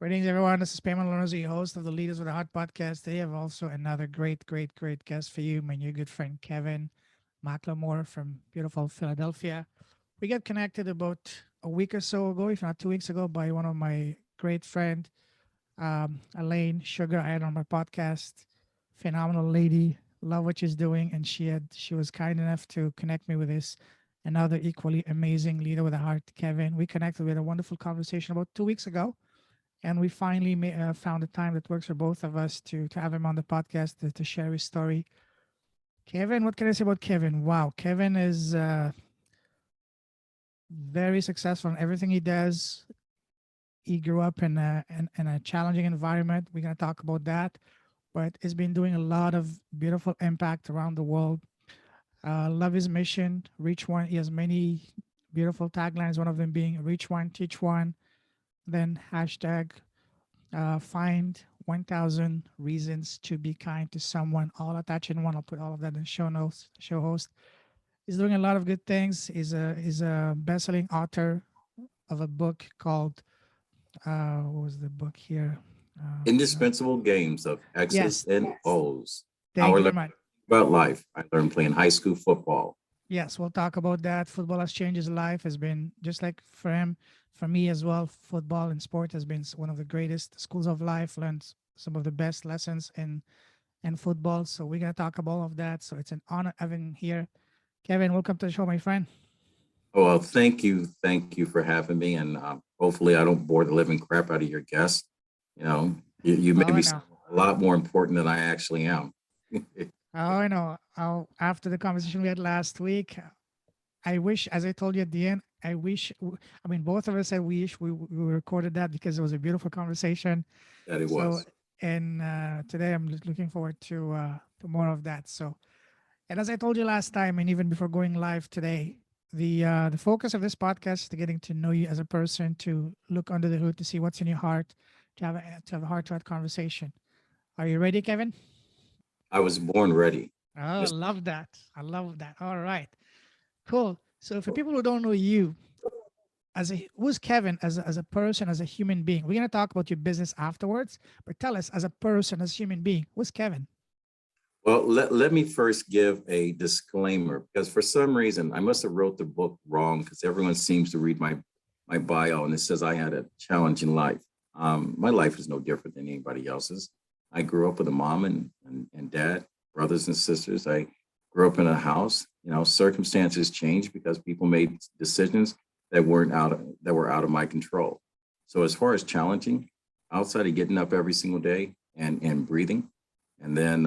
Greetings, everyone. This is Payman Lorenzo, your host of the Leaders with a Heart podcast. Today, I have also another great guest for you, my new good friend Kevin McLemore from beautiful Philadelphia. We got connected about a week or so ago, if not 2 weeks ago, by one of my great friend, Elaine Sugar. I had on my podcast. Phenomenal lady, love what she's doing, and she was kind enough to connect me with this another equally amazing leader with a heart, Kevin. We connected with a wonderful conversation about 2 weeks ago and we finally found a time that works for both of us to have him on the podcast to share his story. Kevin, what can I say about Kevin? Wow, Kevin is very successful in everything he does. He grew up in a challenging environment. We're gonna talk about that, but he's been doing a lot of beautiful impact around the world. Love his mission, reach one. He has many beautiful taglines. One of them being "Reach one, teach one." Then hashtag find 1,000 reasons to be kind to someone, all attached in one. I'll put all of that in show notes. Show host. He's doing a lot of good things. He's a best-selling author of a book called what was the book here? Uh, Indispensable Games of X's yes, and O's. thank Our you very learning much. about life. I learned playing high school football. Yes, we'll talk about that. Football has changed his life. Has been just like for him, for me as well. Football and sport has been one of the greatest schools of life. Learned some of the best lessons in football. So we're gonna talk about all of that. So it's an honor having him here. Kevin, welcome to the show, my friend. Oh, well, thank you for having me, and hopefully, I don't bore the living crap out of your guests. You know, you Oh, made I me know. sound a lot more important than I actually am. Oh, I know. After the conversation we had last week, I wish, as I told you at the end, I wish, I mean, both of us said we wish we recorded that because it was a beautiful conversation. That it So, was. and today I'm just looking forward to more of that. So, and as I told you last time, and even before going live today, the focus of this podcast is to getting to know you as a person, to look under the hood, to see what's in your heart, to have a heart-to-heart conversation. Are you ready, Kevin? I was born ready. Oh, I Yes. love that. I love that. All right, cool. So for people who don't know you, who's Kevin as a person, as a human being? We're gonna talk about your business afterwards, but tell us as a person, as a human being, who's Kevin? Well, let me first give a disclaimer because for some reason I must have wrote the book wrong because everyone seems to read my bio and it says I had a challenging life. My life is no different than anybody else's. I grew up with a mom and dad, brothers and sisters. I grew up in a house. You know, circumstances changed because people made decisions that were out of my control. So as far as challenging, outside of getting up every single day and breathing, and then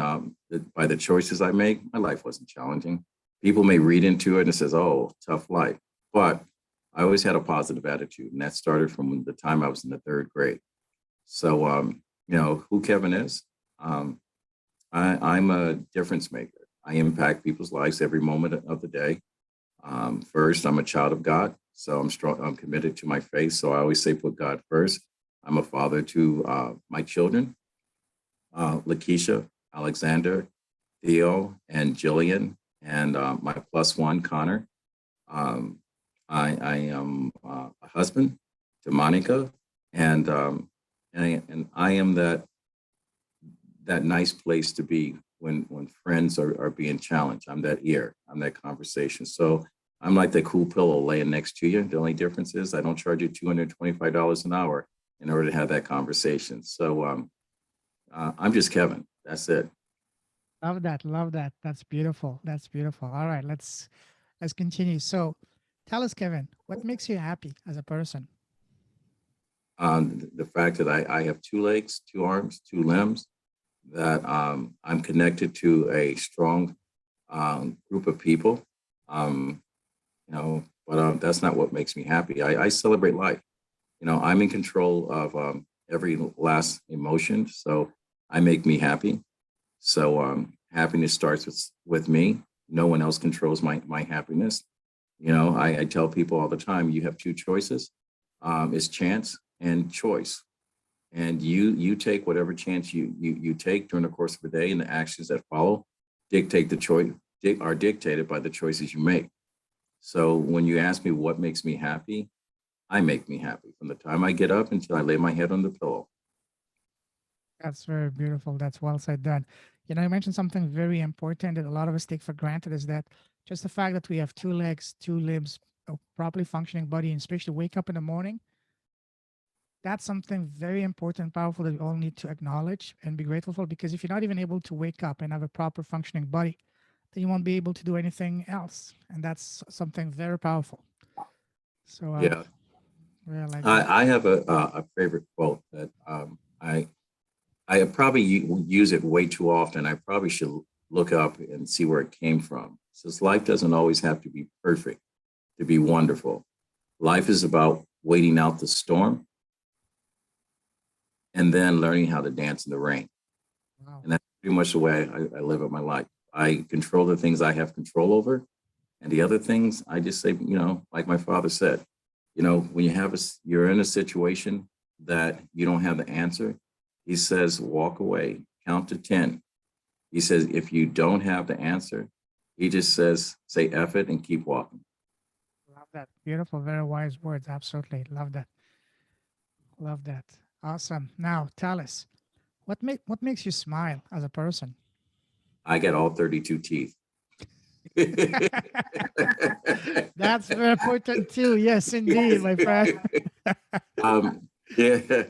by the choices I make, my life wasn't challenging. People may read into it and it says, "Oh, tough life," but I always had a positive attitude, and that started from the time I was in the third grade. So, you know, who Kevin is? Um, I'm a difference maker. I impact people's lives every moment of the day. First, I'm a child of God, so I'm strong. I'm committed to my faith. So I always say, put God first. I'm a father to my children, Lakeisha, Alexander, Theo, and Jillian, and my plus one, Connor. Um, I am a husband to Monica, and and I am that nice place to be when friends are being challenged. I'm that ear. I'm that conversation. So I'm like that cool pillow laying next to you. The only difference is I don't charge you $225 an hour in order to have that conversation. So I'm just Kevin. That's it. Love that. Love that. That's beautiful. That's beautiful. All right, let's continue. So, tell us, Kevin, what makes you happy as a person? The fact that I have two legs, two arms, two limbs, that I'm connected to a strong group of people. Um, you know, but that's not what makes me happy. I celebrate life. You know, I'm in control of every last emotion, so I make me happy. So happiness starts with me. No one else controls my happiness. You know, I tell people all the time, you have two choices. It's chance and choice. And you take whatever chance you take during the course of a day, and the actions that follow dictate the choice are dictated by the choices you make. So when you ask me what makes me happy, I make me happy from the time I get up until I lay my head on the pillow. That's very beautiful. That's well said, Dad. You know, you mentioned something very important that a lot of us take for granted is that just the fact that we have two legs, two limbs, a properly functioning body, and especially wake up in the morning, that's something very important, powerful that we all need to acknowledge and be grateful for. Because if you're not even able to wake up and have a proper functioning body, then you won't be able to do anything else. And that's something very powerful. So, Yeah, yeah, I like that. I have a favorite quote that I probably use it way too often. I probably should look up and see where it came from. It says life doesn't always have to be perfect to be wonderful. Life is about waiting out the storm and then learning how to dance in the rain. Wow. And that's pretty much the way I live up my life. I control the things I have control over, and the other things I just say, like my father said, when you're in a situation that you don't have the answer, he says, walk away, count to 10. He says, if you don't have the answer, he just says, say F it and keep walking. Love that. Beautiful, very wise words. Absolutely. Love that. Love that. Awesome. Now, tell us, what makes you smile as a person? I got all 32 teeth. That's very important too. Yes, indeed, my friend. Yeah.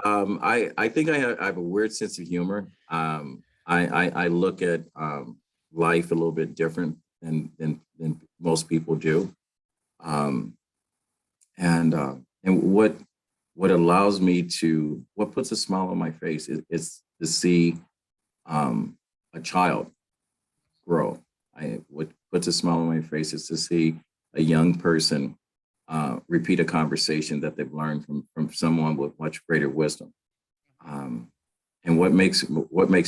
I think I have a weird sense of humor. I look at life a little bit different than most people do. Um, and what puts a smile on my face is to see a child grow. What puts a smile on my face is to see a young person repeat a conversation that they've learned from someone with much greater wisdom. Um, and what makes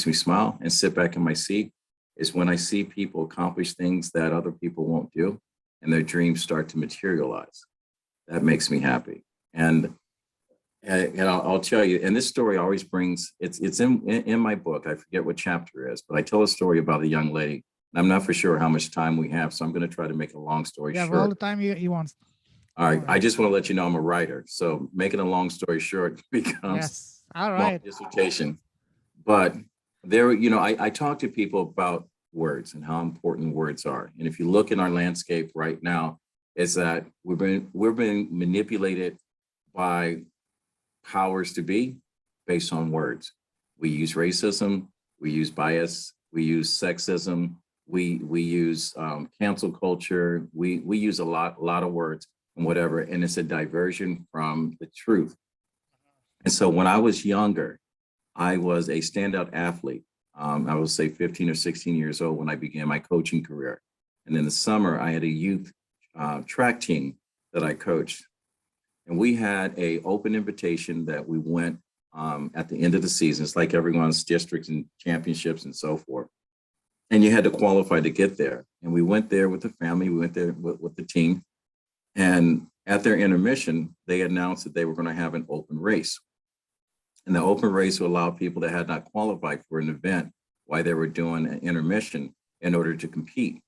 me smile and sit back in my seat is when I see people accomplish things that other people won't do, and their dreams start to materialize. That makes me happy. And I'll tell you, and this story always brings it's in my book. I forget what chapter it is, but I tell a story about a young lady. And I'm not for sure how much time we have, so I'm going to try to make a long story You have all short. the time you want. All All right, I right. just want to let you know I'm a writer, so making a long story short becomes Yes. All long right. dissertation. But I talk to people about words and how important words are. And if you look in our landscape right now, is that we're being manipulated by powers to be based on words. We use racism, we use bias, we use sexism, we use cancel culture. We use a lot of words and whatever, and it's a diversion from the truth. And so when I was younger, I was a standout athlete. I would say 15 or 16 years old when I began my coaching career. And in the summer, I had a youth track team that I coached. And we had a open invitation that we went at the end of the season. It's like everyone's districts and championships and so forth. And you had to qualify to get there. And we went there with the family. We went there with the team. And at their intermission, they announced that they were going to have an open race. And the open race will allow people that had not qualified for an event while they were doing an intermission in order to compete.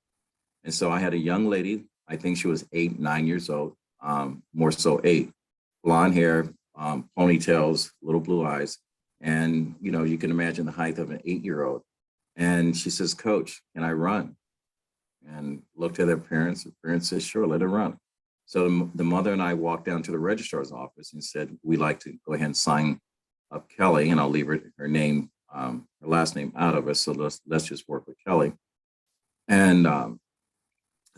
And so I had a young lady, I think she was 8, 9 years old, more so 8, blonde hair, ponytails, little blue eyes. And, you can imagine the height of an 8-year-old. And she says, Coach, can I run? And looked at her parents. The parents said, sure, let her run. So the mother and I walked down to the registrar's office and said, we'd like to go ahead and sign up Kelly, and I'll leave her name, her last name out of it. So let's just work with Kelly. And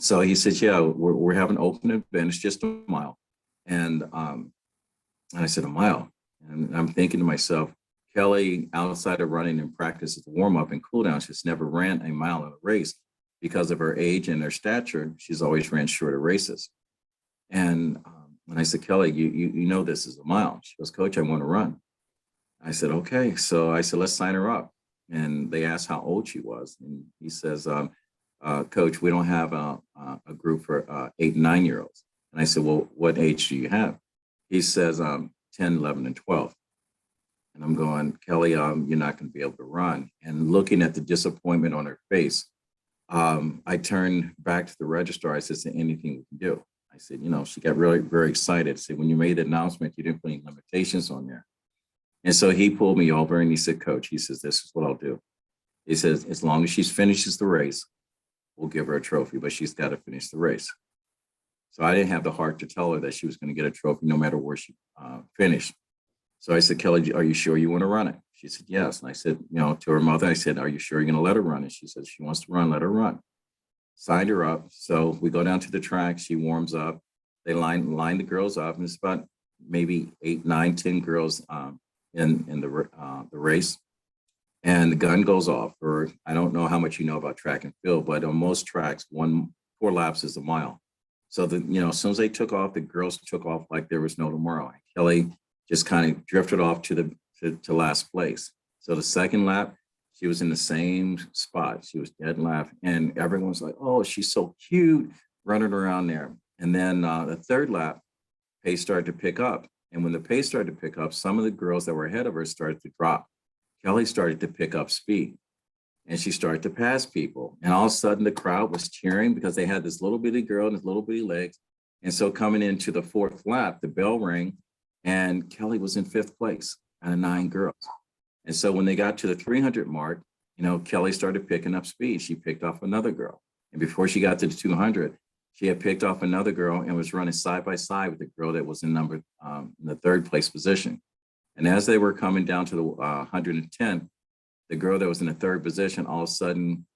so he said, yeah, we're having an open event. It's just a mile. And I said, a mile. And I'm thinking to myself, Kelly, outside of running in practice as a warm up and cool down, she's never ran a mile in a race because of her age and her stature. She's always ran shorter races. And I said, Kelly, you know this is a mile. She goes, Coach, I want to run. I said, okay. So I said, let's sign her up. And they asked how old she was. And he says, Coach, we don't have a group for 8 and 9-year-olds. And I said, well, what age do you have? He says, 10, 11, and 12. And I'm going, Kelly, you're not going to be able to run. And looking at the disappointment on her face, I turned back to the registrar. I said, is there anything we can do? I said, she got really very excited. Said, when you made the announcement, you didn't put any limitations on there. And so he pulled me over and he said, Coach, he says, this is what I'll do. He says, as long as she finishes the race, we'll give her a trophy, but she's got to finish the race. So I didn't have the heart to tell her that she was going to get a trophy no matter where she finished. So I said, Kelly, are you sure you want to run it? She said, yes. And I said, to her mother, I said, are you sure you're going to let her run? And she said, she wants to run, let her run. Signed her up. So we go down to the track. She warms up. They line the girls up. And it's about maybe 8, 9, 10 girls in the race. And the gun goes off. Or I don't know how much you know about track and field, but on most tracks, 4 laps is a mile. So as soon as they took off, the girls took off like there was no tomorrow. And Kelly just kind of drifted off to last place. So the second lap, she was in the same spot. She was dead last. And everyone's like, oh, she's so cute running around there. And then the third lap, pace started to pick up. And when the pace started to pick up, some of the girls that were ahead of her started to drop. Kelly started to pick up speed. And she started to pass people. And all of a sudden, the crowd was cheering because they had this little bitty girl and this little bitty legs. And so coming into the 4th lap, the bell rang, and Kelly was in 5th place out of 9 girls. And so when they got to the 300 mark, Kelly started picking up speed. She picked off another girl. And before she got to the 200, she had picked off another girl and was running side by side with the girl that was in the 3rd place position. And as they were coming down to the 110, the girl that was in the 3rd position all of a sudden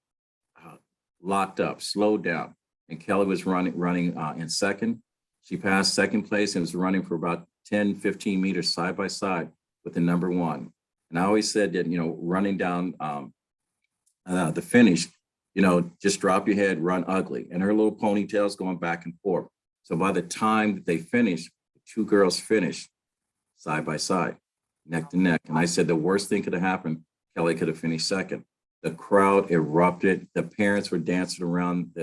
locked up, slowed down. And Kelly was running in 2nd. She passed 2nd place and was running for about 10, 15 meters side by side with the number 1. And I always said that, running down the finish, just drop your head, run ugly. And her little ponytail's going back and forth. So by the time that they finished, the 2 girls finished side by side, neck to neck. And I said the worst thing could have happened, Kelly could have finished 2nd. The crowd erupted. The parents were dancing around.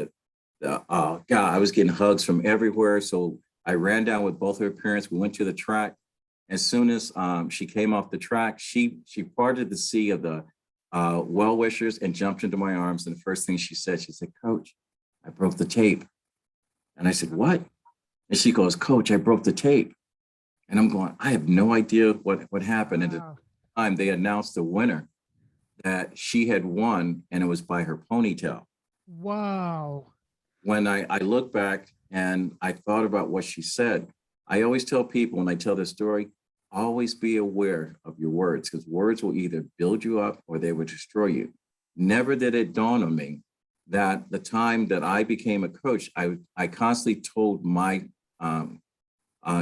God, I was getting hugs from everywhere. So I ran down with both her parents. We went to the track. As soon as she came off the track, she parted the sea of the well-wishers and jumped into my arms. And the first thing she said, Coach, I broke the tape. And I said, what? And she goes, Coach, I broke the tape. And I'm going, I have no idea what happened. Wow. And at the time they announced the winner, that she had won, and it was by her ponytail. Wow. When I look back and I thought about what she said, I always tell people when I tell this story, always be aware of your words, because words will either build you up or they will destroy you. Never did it dawn on me that the time that I became a coach, I constantly told my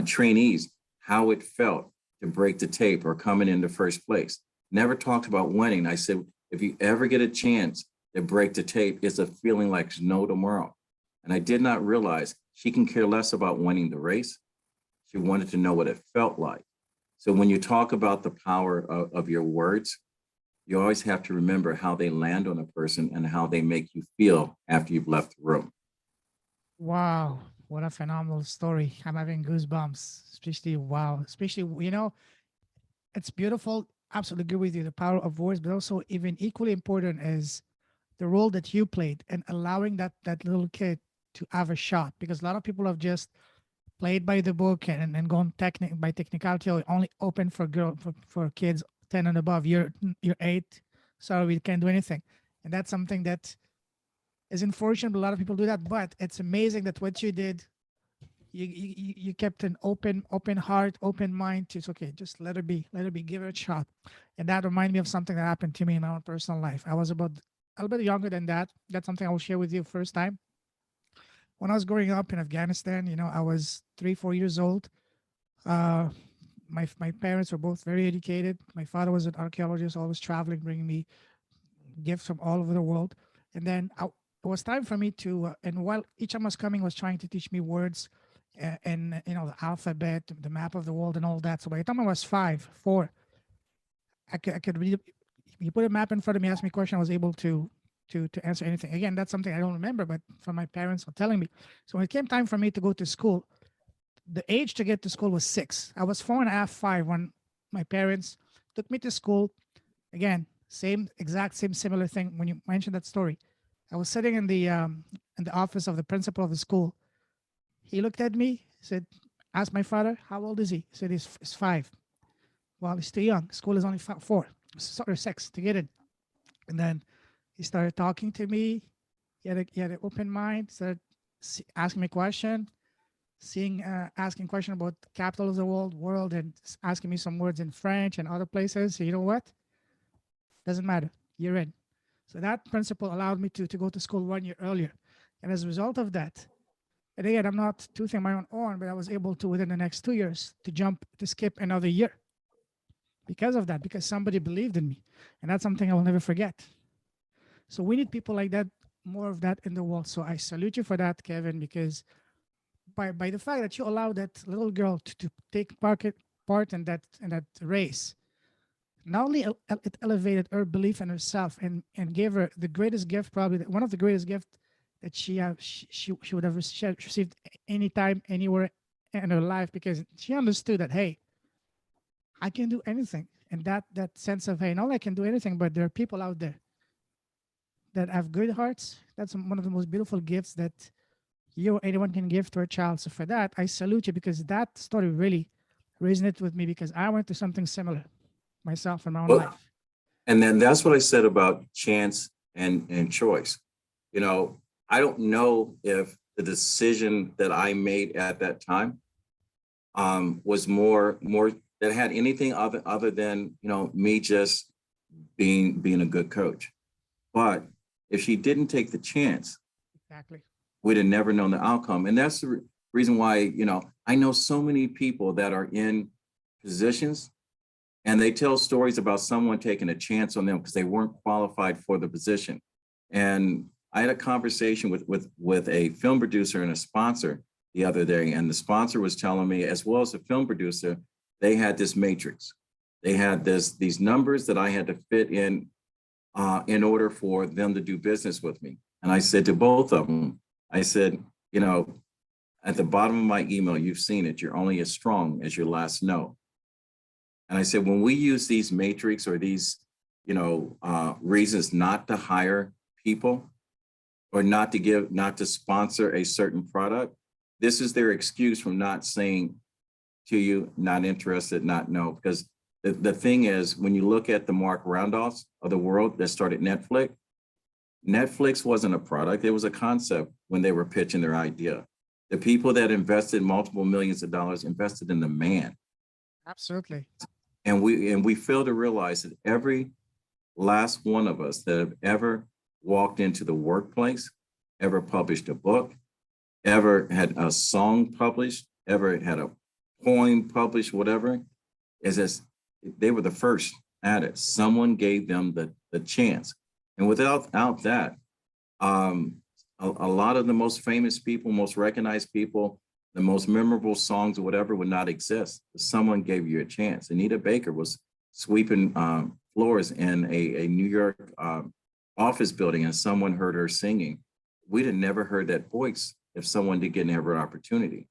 trainees how it felt to break the tape or coming into 1st place. Never talked about winning. I said, if you ever get a chance to break the tape, it's a feeling like no tomorrow. And I did not realize she can care less about winning the race. She wanted to know what it felt like. So when you talk about the power of your words, you always have to remember how they land on a person and how they make you feel after you've left the room. Wow. What a phenomenal story. I'm having goosebumps, especially wow. Especially, it's beautiful. Absolutely agree with you. The power of words, but also even equally important is the role that you played and allowing that little kid to have a shot. Because a lot of people have just played by the book and gone by technicality, or only open for kids 10 and above. You're 8, sorry, we can't do anything. And that's something that is unfortunate. But a lot of people do that. But it's amazing that what you did, you kept an open heart, open mind to, it's okay, just let it be, give it a shot. And that reminded me of something that happened to me in my own personal life. I was about a little bit younger than that. That's something I will share with you first time. When I was growing up in Afghanistan, I was 3, 4 years old. uh my parents were both very educated. My father was an archaeologist, always traveling, bringing me gifts from all over the world. And then it was time for me to, and while each time I was coming, was trying to teach me words, and the alphabet, the map of the world, and all that. So by the time I was 5, 4, I could read. You put a map in front of me, ask me a question, I was able to answer anything. Again, that's something I don't remember, but from my parents were telling me. So when it came time for me to go to school, the age to get to school was 6. I was 4.5, 5 when my parents took me to school. Again, same similar thing. When you mentioned that story, I was sitting in the office of the principal of the school, He looked at me, said, asked my father, how old is he? He said, he's 5. Well, he's too young. School is only 4, or 6 to get in. And then he started talking to me. He had an open mind, started asking me question, asking question about capital of the world, and asking me some words in French and other places. So you know what? Doesn't matter. You're in. So that principle allowed me to go to school 1 year earlier. And as a result of that, and again, I'm not toothing my own horn, but I was able to, within the next 2 years, to skip another year because of that, because somebody believed in me. And that's something I will never forget. So we need people like that, more of that in the world. So I salute you for that, Kevin, because by the fact that you allowed that little girl to take part in that race, not only it elevated her belief in herself and gave her the greatest gift, probably one of the greatest gifts that she would have received anytime, anywhere in her life, because she understood that, hey, I can do anything. And that sense of, hey, not only I can do anything, but there are people out there that have good hearts. That's one of the most beautiful gifts that you or anyone can give to a child. So for that, I salute you, because that story really resonated with me, because I went through something similar myself in my own Well, life. and then that's what I said about chance and choice. You know, I don't know if the decision that I made at that time was more that had anything other than me just being a good coach. But if she didn't take the chance, Exactly. we'd have never known the outcome. And that's the reason why I know so many people that are in positions and they tell stories about someone taking a chance on them because they weren't qualified for the position. And I had a conversation with a film producer and a sponsor the other day, and the sponsor was telling me, as well as the film producer, they had this matrix. They had these numbers that I had to fit in order for them to do business with me. And I said to both of them, I said, at the bottom of my email, you've seen it. You're only as strong as your last no. And I said, when we use these matrix or these, reasons not to hire people or not to sponsor a certain product, this is their excuse from not saying to you, not interested, not no. Because the thing is, when you look at the Mark Randolphs of the world that started Netflix wasn't a product, it was a concept when they were pitching their idea. The people that invested multiple millions of dollars invested in the man. Absolutely. And we fail to realize that every last one of us that have ever walked into the workplace, ever published a book, ever had a song published, ever had a poem published, whatever, is as they were the first at it. Someone gave them the chance. And without that, a lot of the most famous people, most recognized people, the most memorable songs or whatever would not exist. Someone gave you a chance. Anita Baker was sweeping floors in a New York office building, and someone heard her singing. We'd have never heard that voice if someone didn't have an opportunity.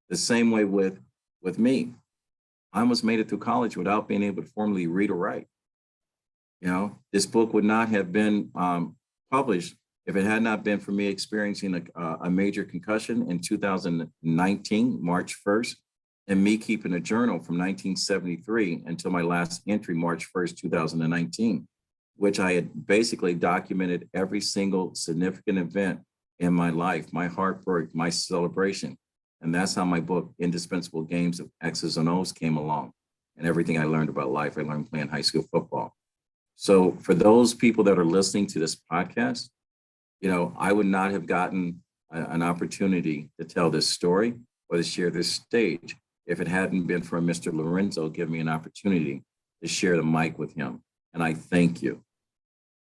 The same way with me. I almost made it through college without being able to formally read or write. This book would not have been published if it had not been for me experiencing a major concussion in 2019, March 1st, and me keeping a journal from 1973 until my last entry, March 1st, 2019, which I had basically documented every single significant event in my life, my heartbreak, my celebration. And that's how my book, Indispensable Games of Xs and Os, came along. And everything I learned about life, I learned playing high school football. So for those people that are listening to this podcast, I would not have gotten an opportunity to tell this story or to share this stage if it hadn't been for Mr. Lorenzo giving me an opportunity to share the mic with him. And I thank you.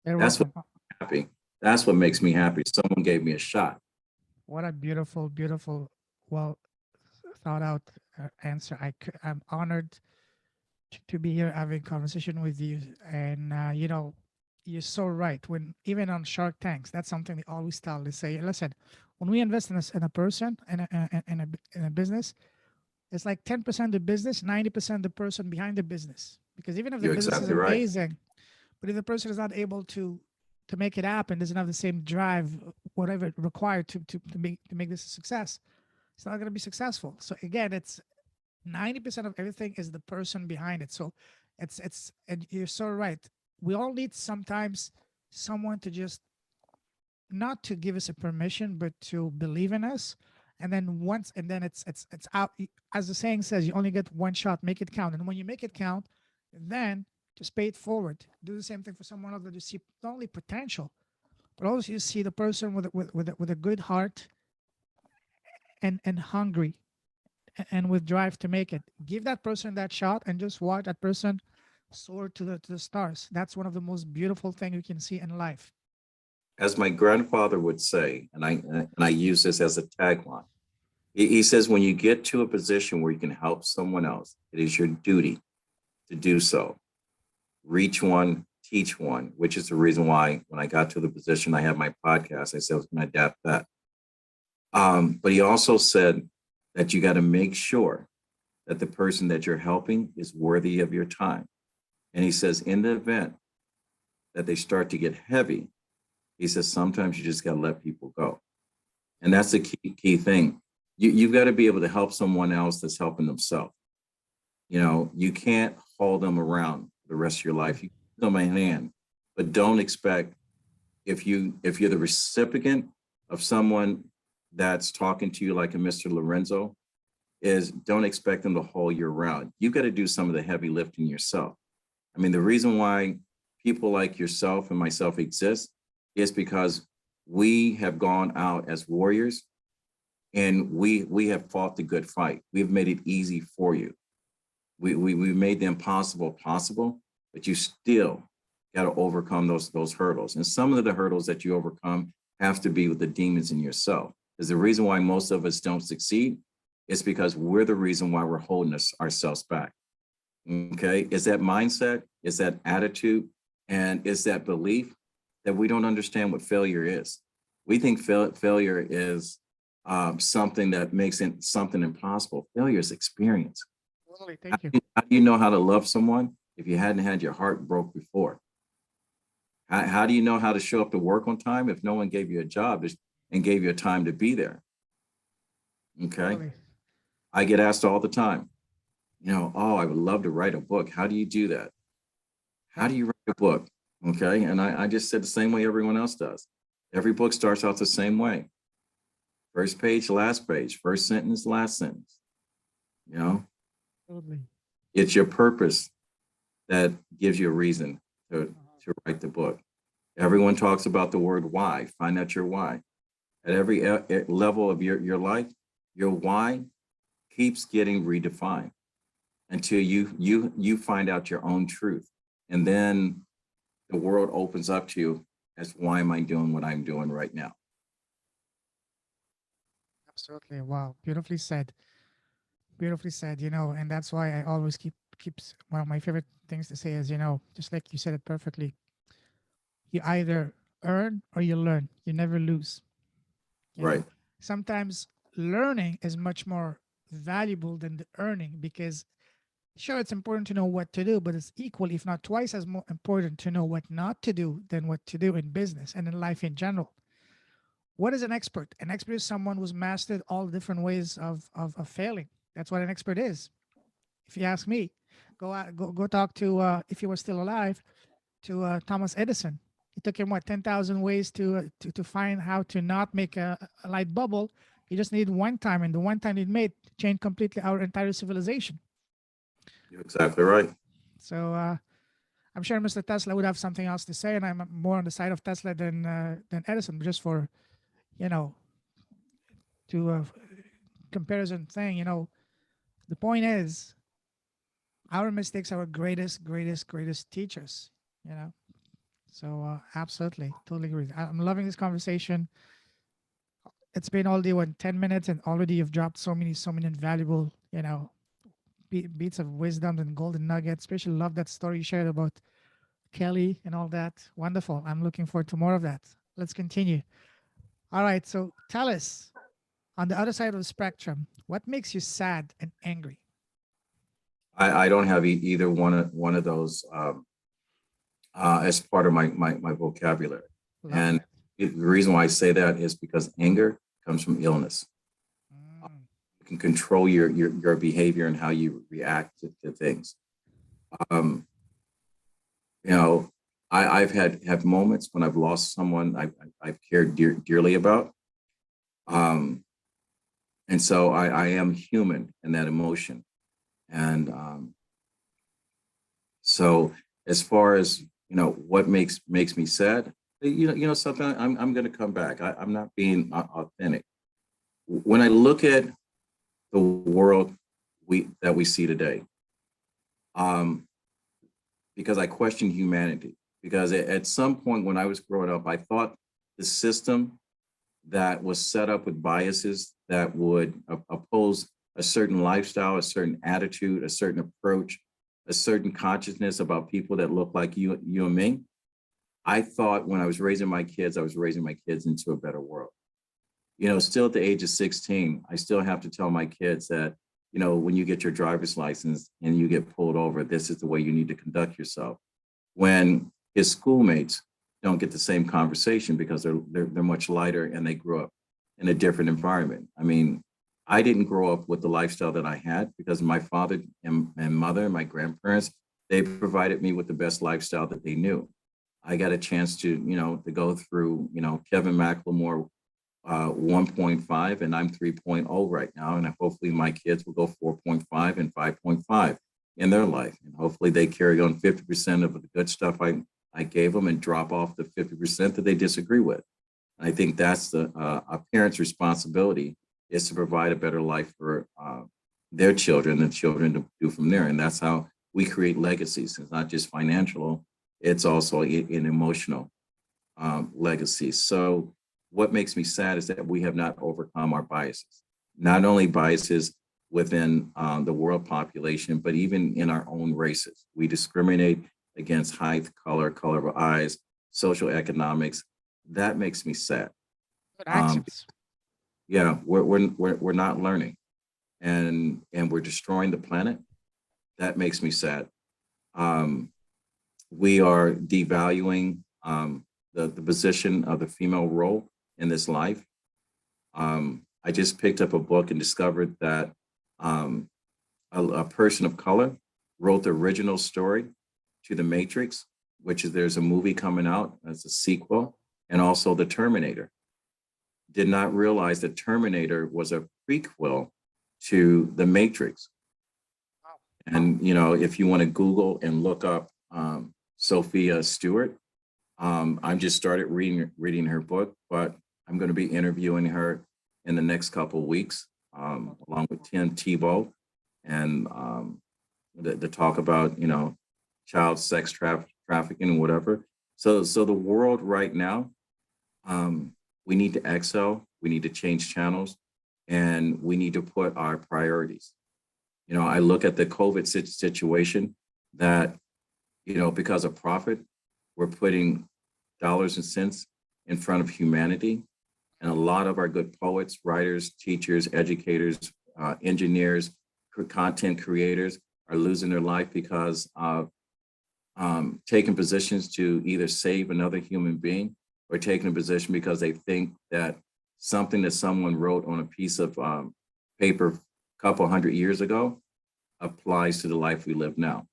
You're That's what welcome. happy. That's what makes me happy. Someone gave me a shot. What a beautiful, beautiful, well thought out answer. I'm honored to be here having conversation with you. And you're so right. When even on Shark Tanks, that's something they always tell. They say, listen, when we invest in a person in a business, it's like 10% the business, 90% the person behind the business. Because even if the You're business is exactly right. amazing, but if the person is not able to make it happen, doesn't have the same drive, whatever required to make this a success, it's not going to be successful. So again, it's 90% of everything is the person behind it. So and you're so right. We all need sometimes someone to just not to give us a permission, but to believe in us. And then once, and then it's out. As the saying says, you only get one shot. Make it count. And when you make it count, then just pay it forward. Do the same thing for someone else that you see not only potential, but also you see the person with a good heart and hungry and with drive to make it. Give that person that shot and just watch that person soar to the stars. That's one of the most beautiful thing you can see in life. As my grandfather would say, and I use this as a tagline. He says, when you get to a position where you can help someone else, it is your duty to do so. Reach one, teach one, which is the reason why when I got to the position I have my podcast, I said I was going to adapt that. But he also said that you got to make sure that the person that you're helping is worthy of your time. And he says, in the event that they start to get heavy, he says, sometimes you just got to let people go. And that's the key thing. You've got to be able to help someone else that's helping themselves. You know, you can't hold them around the rest of your life. You give them a hand, but don't expect if you're the recipient of someone that's talking to you like a Mr. Lorenzo, is don't expect them to haul you around. You've got to do some of the heavy lifting yourself. I mean, the reason why people like yourself and myself exist is because we have gone out as warriors and we have fought the good fight. We've made it easy for you. We made the impossible possible, but you still got to overcome those hurdles. And some of the hurdles that you overcome have to be with the demons in yourself. Because the reason why most of us don't succeed is because we're the reason why we're holding ourselves back. Okay, is that mindset, is that attitude, and is that belief that we don't understand what failure is. We think failure is something that makes it something impossible. Failure is experience. Totally. Thank you. How do you know how to love someone if you hadn't had your heart broke before? How do you know how to show up to work on time if no one gave you a job and gave you a time to be there? Okay. Totally. I get asked all the time, you know, oh, I would love to write a book. How do you do that? How do you write a book? Okay. And I just said the same way everyone else does. Every book starts out the same way. First page, last page, first sentence, last sentence. You know, Totally. it's your purpose that gives you a reason to write the book. Everyone talks about the word why. Find out your why. At every level of your life, your why keeps getting redefined until you find out your own truth. And then the world opens up to you as why am I doing what I'm doing right now? Absolutely. Wow. Beautifully said. Beautifully said. And that's why I always keeps one of my favorite things to say is, just like you said it perfectly. You either earn or you learn. You never lose. You know, Right. sometimes learning is much more valuable than the earning because sure it's important to know what to do, but it's equally, if not twice as more important to know what not to do than what to do in business and in life in general. What is an expert? An expert is someone who's mastered all different ways of failing. That's what an expert is. If you ask me, go talk to if he was still alive, to Thomas Edison. It took him what 10,000 ways to find how to not make a light bubble. He just needed one time, and the one time he made changed completely our entire civilization. You're exactly right. So I'm sure Mr. Tesla would have something else to say, and I'm more on the side of Tesla than Edison, just for you know to comparison thing. The point is our mistakes are our greatest teachers. You know. So absolutely, totally agree. I'm loving this conversation. It's been all day, 10 minutes, and already you've dropped so many invaluable, beats of wisdom and golden nuggets. Especially love that story you shared about Kelly and all that. Wonderful. I'm looking forward to more of that. Let's continue. All right. So tell us, on the other side of the spectrum, what makes you sad and angry? I don't have either one of those as part of my vocabulary. Love And that. the reason why I say that is because anger comes from illness. Mm, can control your behavior and how you react to things. Um, you know, I've have moments when I've lost someone I've cared dearly about. Um, and so I am human in that emotion. And so as far as, what makes me sad, something, I'm going to come back. I'm not being authentic. When I look at the world that we see today, um, because I question humanity. Because at some point when I was growing up, I thought the system that was set up with biases that would oppose a certain lifestyle, a certain attitude, a certain approach, a certain consciousness about people that look like you and me. I thought when I was raising my kids, I was raising my kids into a better world. Still at the age of 16, I still have to tell my kids that, when you get your driver's license and you get pulled over, this is the way you need to conduct yourself. When his schoolmates don't get the same conversation because they're much lighter and they grew up in a different environment. I mean, I didn't grow up with the lifestyle that I had because my father and mother and my grandparents, they provided me with the best lifestyle that they knew. I got a chance to go through, Kevin McLemore 1.5, and I'm 3.0 right now. And hopefully my kids will go 4.5 and 5.5 in their life. And hopefully they carry on 50% of the good stuff I gave them and drop off the 50% that they disagree with. And I think that's a parent's responsibility, is to provide a better life for their children and children to do from there. And that's how we create legacies. It's not just financial, it's also an emotional legacy. So what makes me sad is that we have not overcome our biases, not only biases within the world population, but even in our own races. We discriminate against height, color of eyes, social economics. That makes me sad. Good Um, accents. yeah, we're not learning, and we're destroying the planet. That makes me sad. Um, we are devaluing the position of the female role in this life. I just picked up a book and discovered that um, a person of color wrote the original story to The Matrix, which is there's a movie coming out as a sequel, and also The Terminator. Did not realize that Terminator was a prequel to The Matrix. Wow. And if you want to Google and look up Sophia Stewart, I'm just started reading her book, but I'm going to be interviewing her in the next couple of weeks, along with Tim Tebow, and to talk about child sex trafficking and whatever. So the world right now, we need to excel. We need to change channels, and we need to put our priorities. I look at the COVID situation that because of profit, we're putting dollars and cents in front of humanity. And a lot of our good poets, writers, teachers, educators, engineers, content creators are losing their life because of taking positions to either save another human being, or taking a position because they think that something that someone wrote on a piece of paper a couple hundred years ago applies to the life we live now.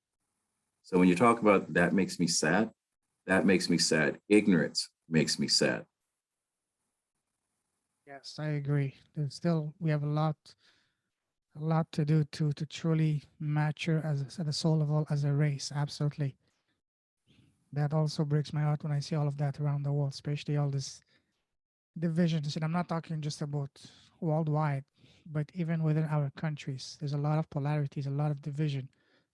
So when you talk about that makes me sad, that makes me sad. Ignorance makes me sad. Yes, I agree. There's still we have a lot to do to truly mature as at the soul level as a race. Absolutely. That also breaks my heart when I see all of that around the world, especially all this divisions. And I'm not talking just about worldwide, but even within our countries. There's a lot of polarities, a lot of division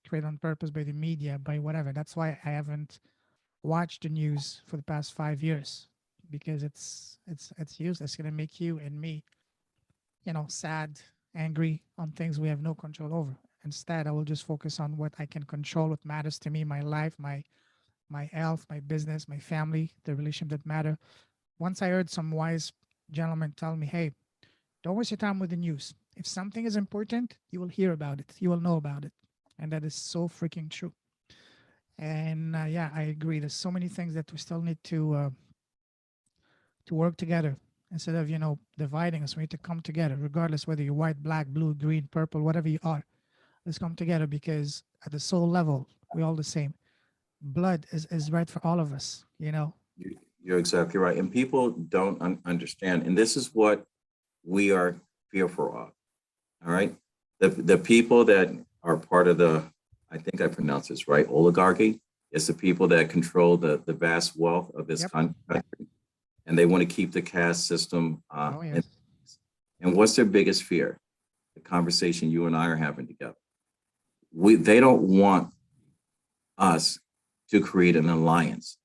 created on purpose by the media, by whatever. That's why I haven't watched the news for the past 5 years, because it's useless. It's gonna make you and me, sad, angry on things we have no control over. Instead, I will just focus on what I can control, what matters to me, my life, my health, my business, my family, the relationship that matter. Once I heard some wise gentleman tell me, hey, don't waste your time with the news. If something is important, you will hear about it. You will know about it. And that is so freaking true. And yeah, I agree. There's so many things that we still need to work together instead of dividing us. We need to come together, regardless whether you're white, black, blue, green, purple, whatever you are. Let's come together because at the soul level, we're all the same. Blood is right for all of us. You're exactly right. And people don't understand. And this is what we are fearful of. All right. The people that are part of the, I think I pronounced this right, oligarchy, is the people that control the vast wealth of this Yep. country. And they want to keep the caste system. Oh yes. And what's their biggest fear? The conversation you and I are having together. They don't want us to create an alliance.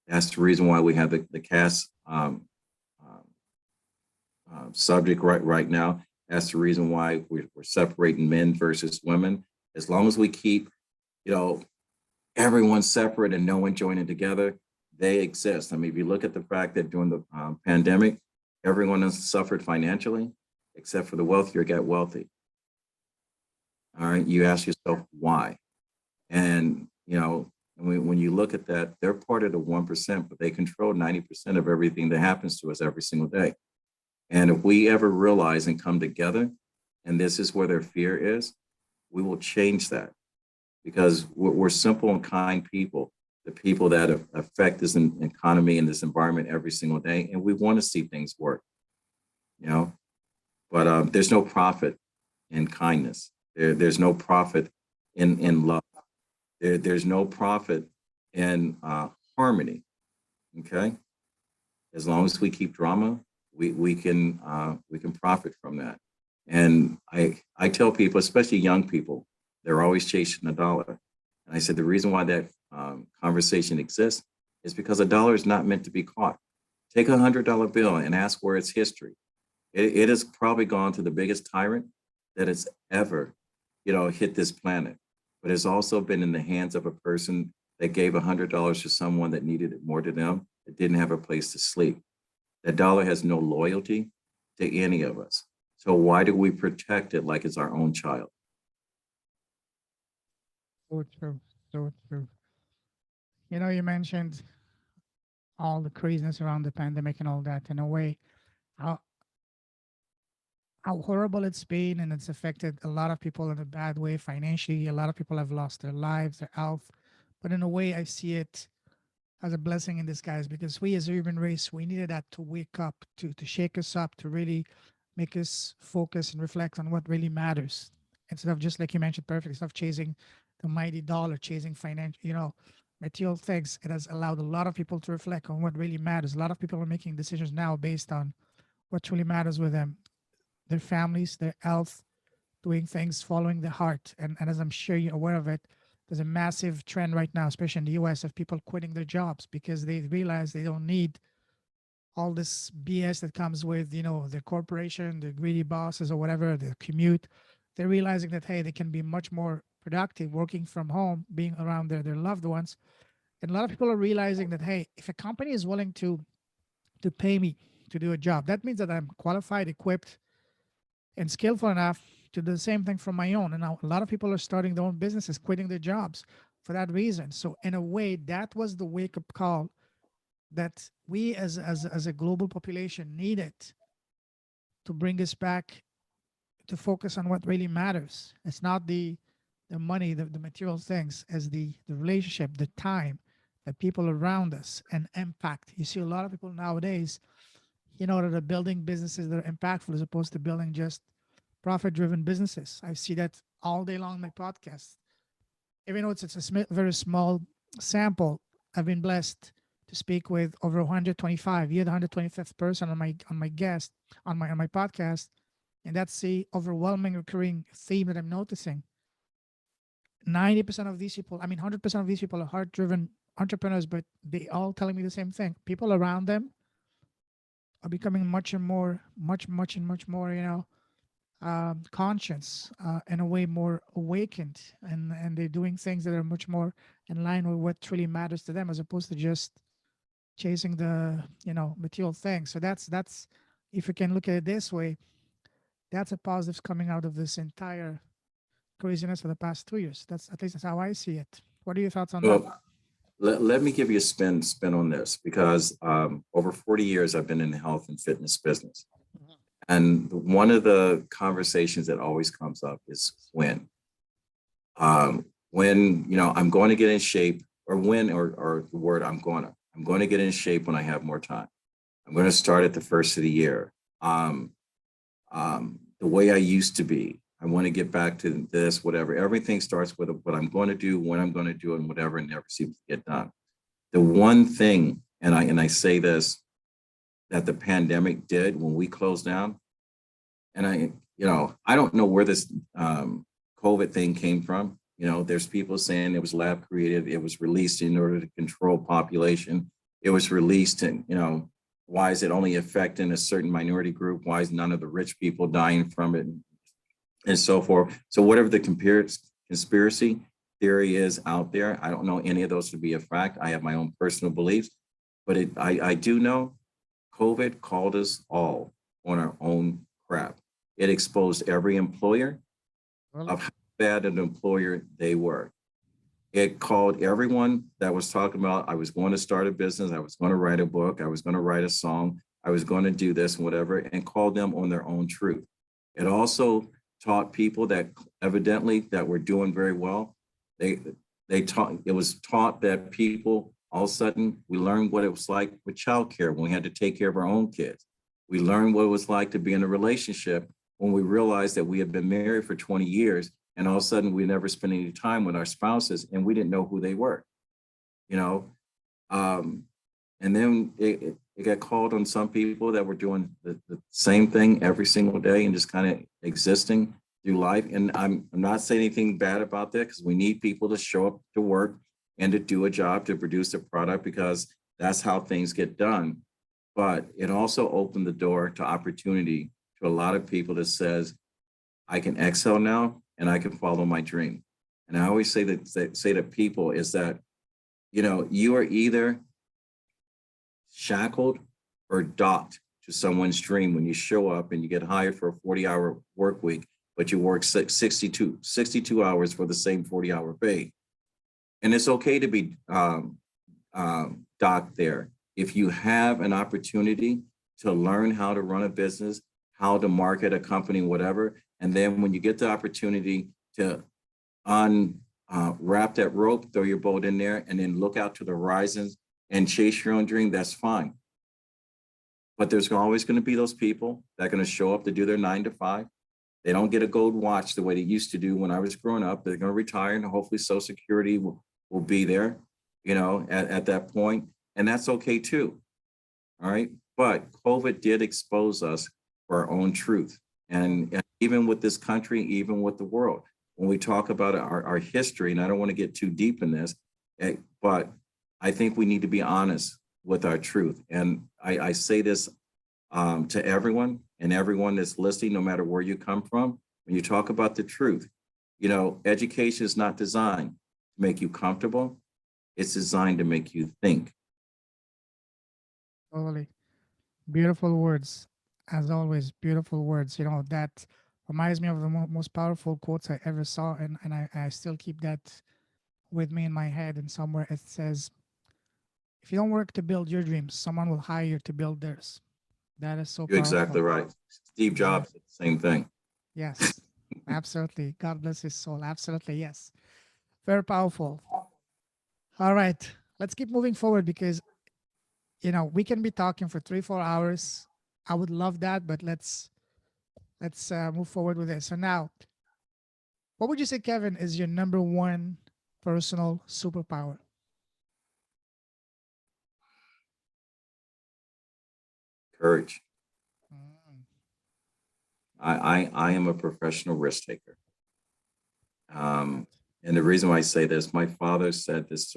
That's the reason why we have the caste um, subject right now. That's the reason why we're separating men versus women. As long as we keep, you know, everyone separate and no one joining together, they exist. I mean, if you look at the fact that during the pandemic, everyone has suffered financially, except for the wealthier get wealthy. All right, you ask yourself why, and when you look at that, they're part of the 1%, but they control 90% of everything that happens to us every single day. And if we ever realize and come together, and this is where their fear is, we will change that because we're simple and kind people, the people that affect this economy and this environment every single day. And we want to see things work, you know, but there's no profit in kindness. There's no profit in love. There's no profit in harmony. Okay. As long as we keep drama, we can profit from that. And I tell people, especially young people, they're always chasing a dollar. And I said the reason why that conversation exists is because a dollar is not meant to be caught. Take $100 bill and ask where its history. It has probably gone to the biggest tyrant that has ever, hit this planet. But it's also been in the hands of a person that gave $100 to someone that needed it more than them, that didn't have a place to sleep. That dollar has no loyalty to any of us. So why do we protect it like it's our own child? So true. So true. You mentioned all the craziness around the pandemic and all that. In a way, how how horrible it's been, and it's affected a lot of people in a bad way financially. A lot of people have lost their lives, their health. But in a way, I see it as a blessing in disguise because we as a human race, we needed that to wake up, to shake us up, to really make us focus and reflect on what really matters. Instead of just like you mentioned, perfect, instead of chasing the mighty dollar, chasing financial, material things, it has allowed a lot of people to reflect on what really matters. A lot of people are making decisions now based on what truly matters with them, their families, their health, doing things following the heart. And as I'm sure you're aware of it, there's a massive trend right now, especially in the US, of people quitting their jobs because they realize they don't need all this BS that comes with, the corporation, the greedy bosses or whatever, the commute. They're realizing that, hey, they can be much more productive working from home, being around their loved ones. And a lot of people are realizing that, hey, if a company is willing to pay me to do a job, that means that I'm qualified, equipped, and skillful enough to do the same thing from my own. And now a lot of people are starting their own businesses, quitting their jobs for that reason. So in a way, that was the wake up call that we as a global population needed to bring us back to focus on what really matters. It's not the money, the material things, as the relationship, the time, the people around us, and impact. You see a lot of people nowadays, that are building businesses that are impactful as opposed to building just profit driven businesses. I see that all day long in my podcast. Even though it's a very small sample, I've been blessed to speak with over 125. You're the 125th person on my guest on my podcast, and that's the overwhelming recurring theme that I'm noticing. 90% of these people, I mean, 100% of these people are heart driven entrepreneurs, but they all telling me the same thing. People around them are becoming much and more, much and much more, conscious, in a way more awakened, and they're doing things that are much more in line with what truly matters to them as opposed to just chasing the material things. So that's if you can look at it this way, that's a positive coming out of this entire craziness for the past 2 years. That's at least that's how I see it. What are your thoughts on that? Well, let me give you a spin on this because over 40 years I've been in the health and fitness business. Mhm. And one of the conversations that always comes up is when I'm going to get in shape, or when, or the word I'm going to get in shape when I have more time. I'm going to start at the first of the year. The way I used to be. I want to get back to this, whatever. Everything starts with what I'm going to do, when I'm going to do it, and whatever, and never seems to get done. The one thing, and I say this, that the pandemic did when we closed down, and I don't know where this COVID thing came from. There's people saying it was lab created, it was released in order to control population. It was released, and why is it only affecting a certain minority group? Why is none of the rich people dying from it, and so forth? So whatever the conspiracy theory is out there, I don't know any of those to be a fact. I have my own personal beliefs, but I do know COVID called us all on our own crap. It exposed every employer Really? of how bad an employer they were. It called everyone that was talking about, I was going to start a business, I was going to write a book, I was going to write a song, I was going to do this and whatever, and called them on their own truth. It also taught people that evidently that were doing very well. It was taught that people, all of a sudden, we learned what it was like with childcare when we had to take care of our own kids. We learned what it was like to be in a relationship when we realized that we had been married for 20 years, and all of a sudden we never spent any time with our spouses and we didn't know who they were, you know. Um, and then it got called on some people that were doing the same thing every single day and just kind of existing through life. And I'm not saying anything bad about that, because we need people to show up to work and to do a job, to produce a product, because that's how things get done. But it also opened the door to opportunity to a lot of people that says, I can exhale now and I can follow my dream. And I always say to people is that, you are either shackled or docked to someone's dream when you show up and you get hired for a 40-hour work week, but you work 62 hours for the same 40-hour pay. And it's okay to be docked there. If you have an opportunity to learn how to run a business, how to market a company, whatever, and then when you get the opportunity to unwrap that rope, throw your boat in there, and then look out to the horizons and chase your own dream, that's fine. But there's always going to be those people that are going to show up to do their 9 to 5. They don't get a gold watch the way they used to do when I was growing up. They're going to retire, and hopefully Social Security will be there, at that point. And that's okay too. All right. But COVID did expose us for our own truth. And even with this country, even with the world, when we talk about our history, and I don't want to get too deep in this, but I think we need to be honest with our truth. And I say this to everyone and everyone that's listening, no matter where you come from, when you talk about the truth, education is not designed to make you comfortable. It's designed to make you think. Totally. Beautiful words. As always, beautiful words. That reminds me of the most powerful quotes I ever saw. And I still keep that with me in my head. And somewhere it says, if you don't work to build your dreams, someone will hire you to build theirs. That is so You're exactly powerful. right. Steve Exactly. Jobs said the same thing. Yes, absolutely. God bless his soul. Absolutely. Yes. Very powerful. All right. Let's keep moving forward because, we can be talking for 3, 4 hours. I would love that, but let's move forward with it. So now, what would you say, Kevin, is your number one personal superpower? Courage. Mm, I am a professional risk taker. love Um, it. and the reason why I say this, my father said this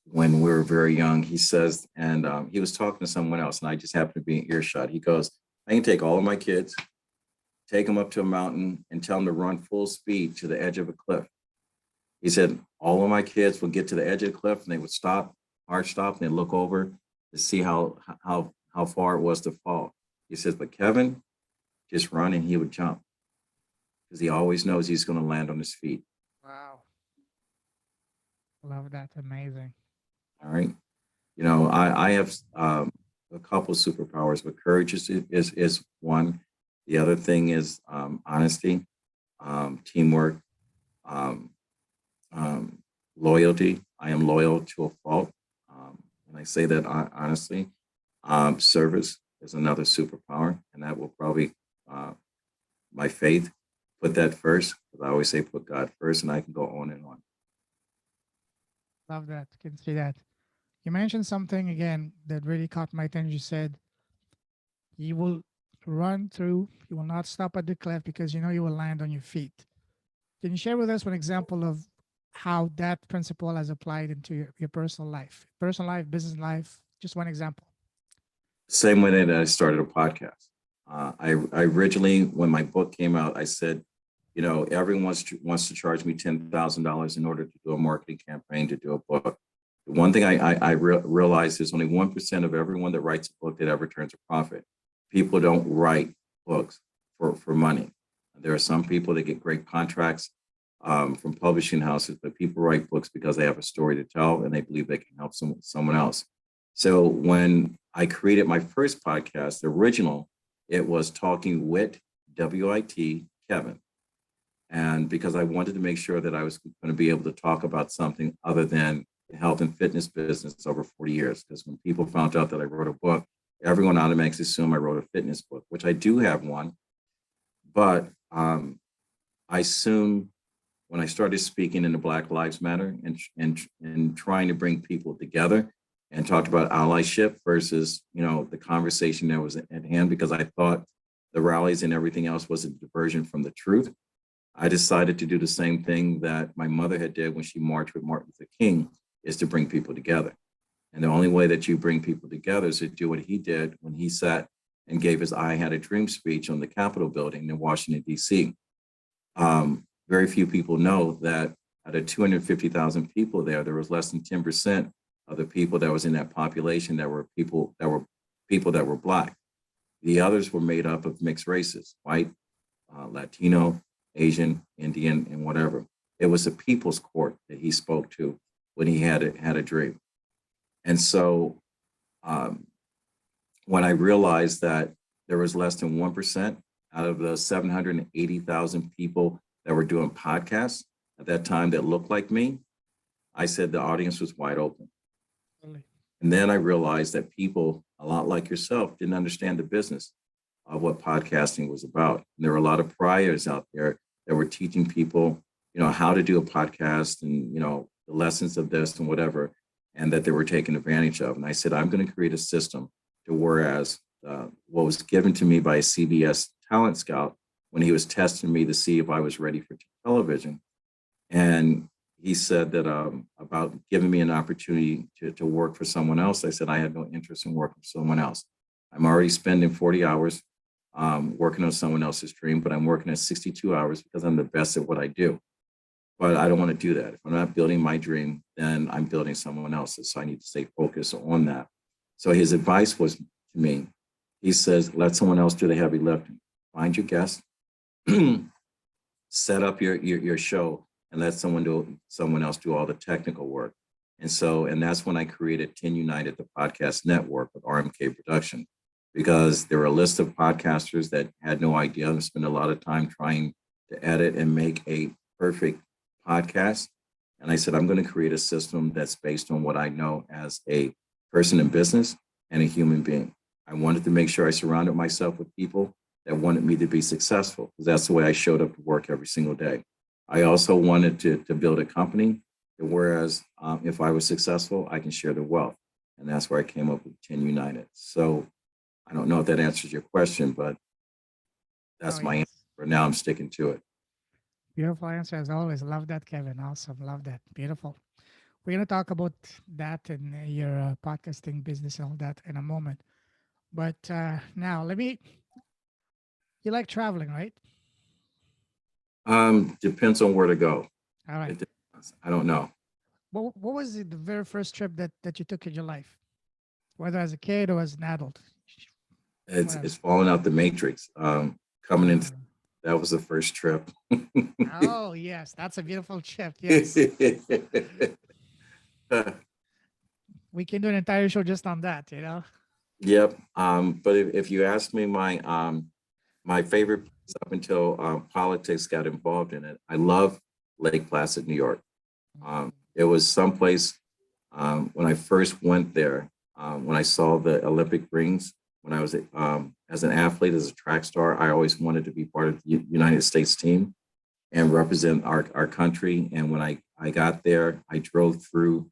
when we were very young. He says, and he was talking to someone else, and I just happened to be in earshot. He goes, I can take all of my kids, take them up to a mountain, and tell them to run full speed to the edge of a cliff. He said, all of my kids would get to the edge of the cliff and they would stop, hard stop, and they'd look over to see how far it was to fall. He says, but Kevin, just run, and he would jump because he always knows he's going to land on his feet. Wow. Love that. Amazing. All right. I have a couple superpowers, but courage is one. The other thing is honesty, teamwork, um, um, loyalty. I am loyal to a fault. And I say that honestly. Service is another superpower, and that will probably uh, my faith. Put that first, because I always say put God first, and I can go on and on. Love that. Can see that. You mentioned something again that really caught my attention. You said you will run through, you will not stop at the cliff because you know you will land on your feet. Can you share with us one example of how that principle has applied into your personal life, business life? Just one example. Same way that I started a podcast. I originally, when my book came out, I said, everyone wants to charge me $10,000 in order to do a marketing campaign to do a book. The one thing I realized is only 1% of everyone that writes a book that ever turns a profit. People don't write books for money. There are some people that get great contracts from publishing houses, but people write books because they have a story to tell and they believe they can help someone else. So when I created my first podcast, the original, it was Talking Wit, WIT, Kevin. And because I wanted to make sure that I was going to be able to talk about something other than the health and fitness business over 40 years. Because when people found out that I wrote a book, everyone automatically assumed I wrote a fitness book, which I do have one. But I soon, when I started speaking in the Black Lives Matter and trying to bring people together and talked about allyship versus, the conversation that was at hand, because I thought the rallies and everything else was a diversion from the truth. I decided to do the same thing that my mother had did when she marched with Martin Luther King, is to bring people together. And the only way that you bring people together is to do what he did when he sat and gave his I Had a Dream speech on the Capitol building in Washington, D.C. Very few people know that out of 250,000 people there was less than 10% of the people that was in that population that were people that were Black. The others were made up of mixed races, white, Latino, Asian, Indian, and whatever. It was a people's court that he spoke to when he had a dream. And so um, when I realized that there was less than 1% out of the 780,000 people that were doing podcasts at that time that looked like me, I said the audience was wide open. Totally. And then I realized that people, a lot like yourself, didn't understand the business of what podcasting was about. And there were a lot of priors out there that were teaching people, how to do a podcast and, the lessons of this and whatever, and that they were taken advantage of. And I said, I'm going to create a system to whereas what was given to me by a CBS talent scout when he was testing me to see if I was ready for television. And he said that about giving me an opportunity to work for someone else. I said, I had no interest in working for someone else. I'm already spending 40 hours working on someone else's dream, but I'm working at 62 hours because I'm the best at what I do. But I don't want to do that. If I'm not building my dream, then I'm building someone else's. So I need to stay focused on that. So his advice was to me, he says, let someone else do the heavy lifting. Find your guest, set up your show, and let someone else do all the technical work. And that's when I created 10 United, the podcast network with RMK Production, because there were a list of podcasters that had no idea and spent a lot of time trying to edit and make a perfect podcast. And I said, I'm going to create a system that's based on what I know as a person in business and a human being. I wanted to make sure I surrounded myself with people that wanted me to be successful, because that's the way I showed up to work every single day. I also wanted to build a company, whereas if I was successful, I can share the wealth. And that's where I came up with 10 United. So I don't know if that answers your question, but that's Oh, my answer. yes. For now, I'm sticking to it. Beautiful answer as always. Love that, Kevin. Awesome. Love that. Beautiful. We're going to talk about that and your podcasting business and all that in a moment. But now, you like traveling, right? Depends on where to go. All right. It depends. I don't know. What was the very first trip that you took in your life, whether as a kid or as an adult? It's Whatever. falling out the matrix. Coming in, Uh, that was the first trip. oh, yes. That's a beautiful trip. Yes. We can do an entire show just on that, you know? Yep. But if you ask me my favorite place up until politics got involved in it, I love Lake Placid, New York. It was someplace when I first went there, when I saw the Olympic rings, when I was as an athlete, as a track star, I always wanted to be part of the United States team and represent our country. And when I got there, I drove through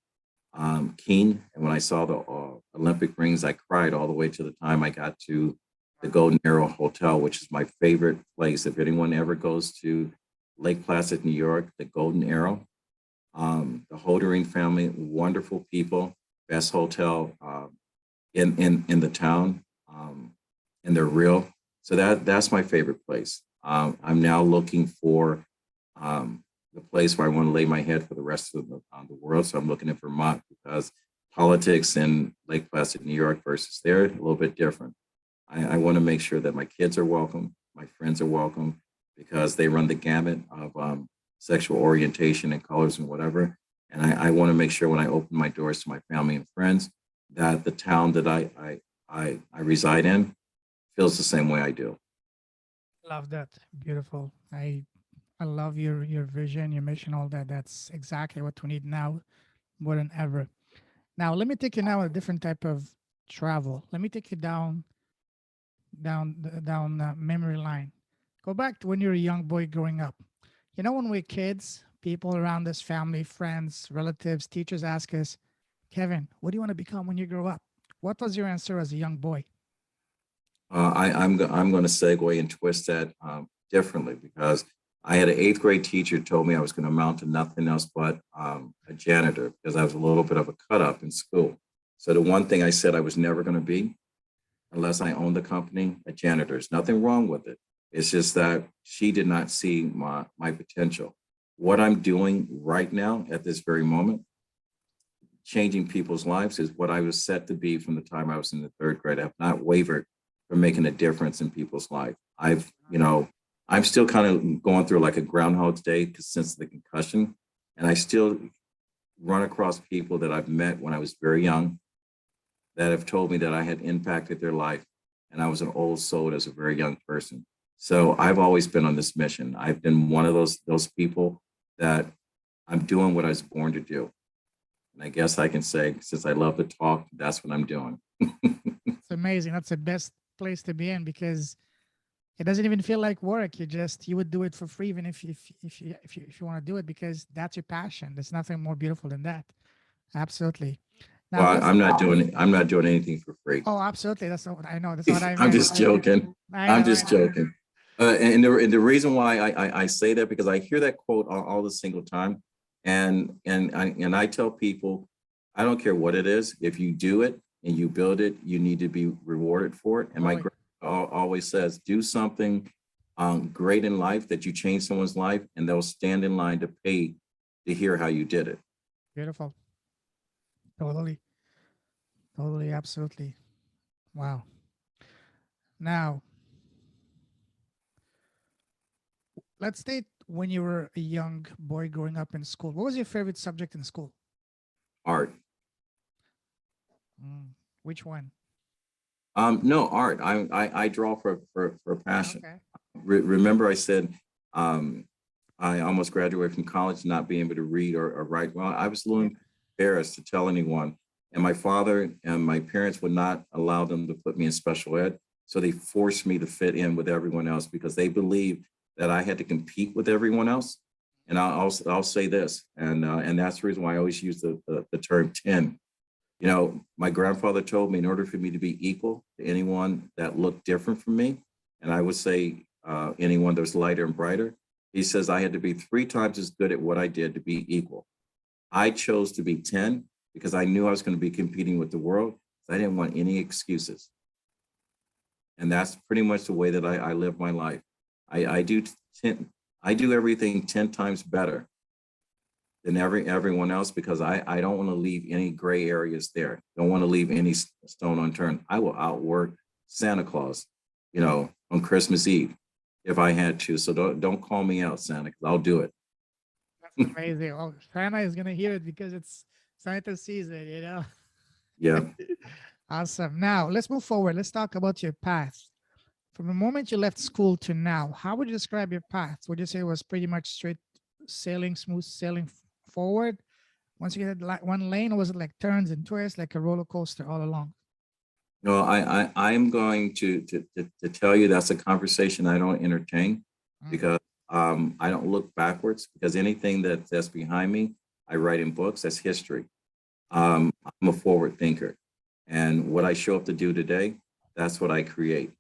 Keene. And when I saw the Olympic rings, I cried all the way to the time I got to the Golden Arrow Hotel, which is my favorite place. If anyone ever goes to Lake Placid, New York, the Golden Arrow, the Holdering family, wonderful people, best hotel in the town, and they're real. So that's my favorite place. I'm now looking for the place where I want to lay my head for the rest of the world. So I'm looking at Vermont because politics in Lake Placid, New York versus there, a little bit different. I want to make sure that my kids are welcome, my friends are welcome, because they run the gamut of sexual orientation and colors and whatever. And I want to make sure when I open my doors to my family and friends that the town that I reside in feels the same way I do. Love that. Beautiful. I love your vision, your mission, all that. That's exactly what we need now more than ever. Now, let me take you now a different type of travel. Let me take you down memory line. Go back to when you were a young boy growing up. You know, when we're kids, people around us, family, friends, relatives, teachers ask us, Kevin, what do you want to become when you grow up? What was your answer as a young boy? I'm going to segue and twist that differently because I had an eighth grade teacher who told me I was going to amount to nothing else but a janitor because I was a little bit of a cut up in school. So the one thing I said I was never going to be, unless I owned the company, a janitor. There's nothing wrong with it. It's just that she did not see my potential. What I'm doing right now at this very moment, changing people's lives, is what I was set to be from the time I was in the third grade. I have not wavered from making a difference in people's life. I'm still kind of going through like a Groundhog's Day since the concussion, and I still run across people that I've met when I was very young that have told me that I had impacted their life, and I was an old soul as a very young person. So I've always been on this mission. I've been one of those people that I'm doing what I was born to do. And I guess I can say, since I love to talk, that's what I'm doing. It's amazing. That's the best place to be in because it doesn't even feel like work. You would do it for free even if you want to do it because that's your passion. There's nothing more beautiful than that. Absolutely. Now Well, let's. I'm not doing anything for free. Oh, absolutely. That's what I know. That's what I I'm meant. just joking. I I'm know. I just know. joking. And the reason why I say that because I hear that quote all the single time, and I tell people, I don't care what it is. If you do it and you build it, you need to be rewarded for it. And my Oh, grandpa always says, do something great in life that you change someone's life, and they'll stand in line to pay to hear how you did it. beautiful. Totally. Totally. Absolutely. Wow. Now let's state when you were a young boy growing up in school. What was your favorite subject in school? Art. Mm, which one? No, art. I draw for passion. Okay. Remember, I said um, I almost graduated from college not being able to read or write well. I was a little Yeah. embarrassed to tell anyone, and my father and my parents would not allow them to put me in special ed, so they forced me to fit in with everyone else because they believed that I had to compete with everyone else. And I'll say this, and that's the reason why I always use the term 10. My grandfather told me in order for me to be equal to anyone that looked different from me, and I would say anyone that was lighter and brighter, he says I had to be three times as good at what I did to be equal. I chose to be 10 because I knew I was going to be competing with the world. So I didn't want any excuses. And that's pretty much the way that I live my life. I do 10, I do everything 10 times better than everyone else because I don't want to leave any gray areas there. Don't want to leave any stone unturned. I will outwork Santa Claus, on Christmas Eve if I had to. So don't call me out, Santa, because I'll do it. That's amazing. Oh, Santa is gonna hear it because it's Santa season. Yeah. Awesome. Now let's move forward. Let's talk about your path. From the moment you left school to now, how would you describe your path? Would you say it was pretty much straight sailing, smooth sailing forward? Once you get one lane, or was it like turns and twists, like a roller coaster all along? No, I'm going to tell you that's a conversation I don't entertain Mm, because I don't look backwards because anything that's behind me, I write in books. That's history. I'm a forward thinker, and what I show up to do today, that's what I create.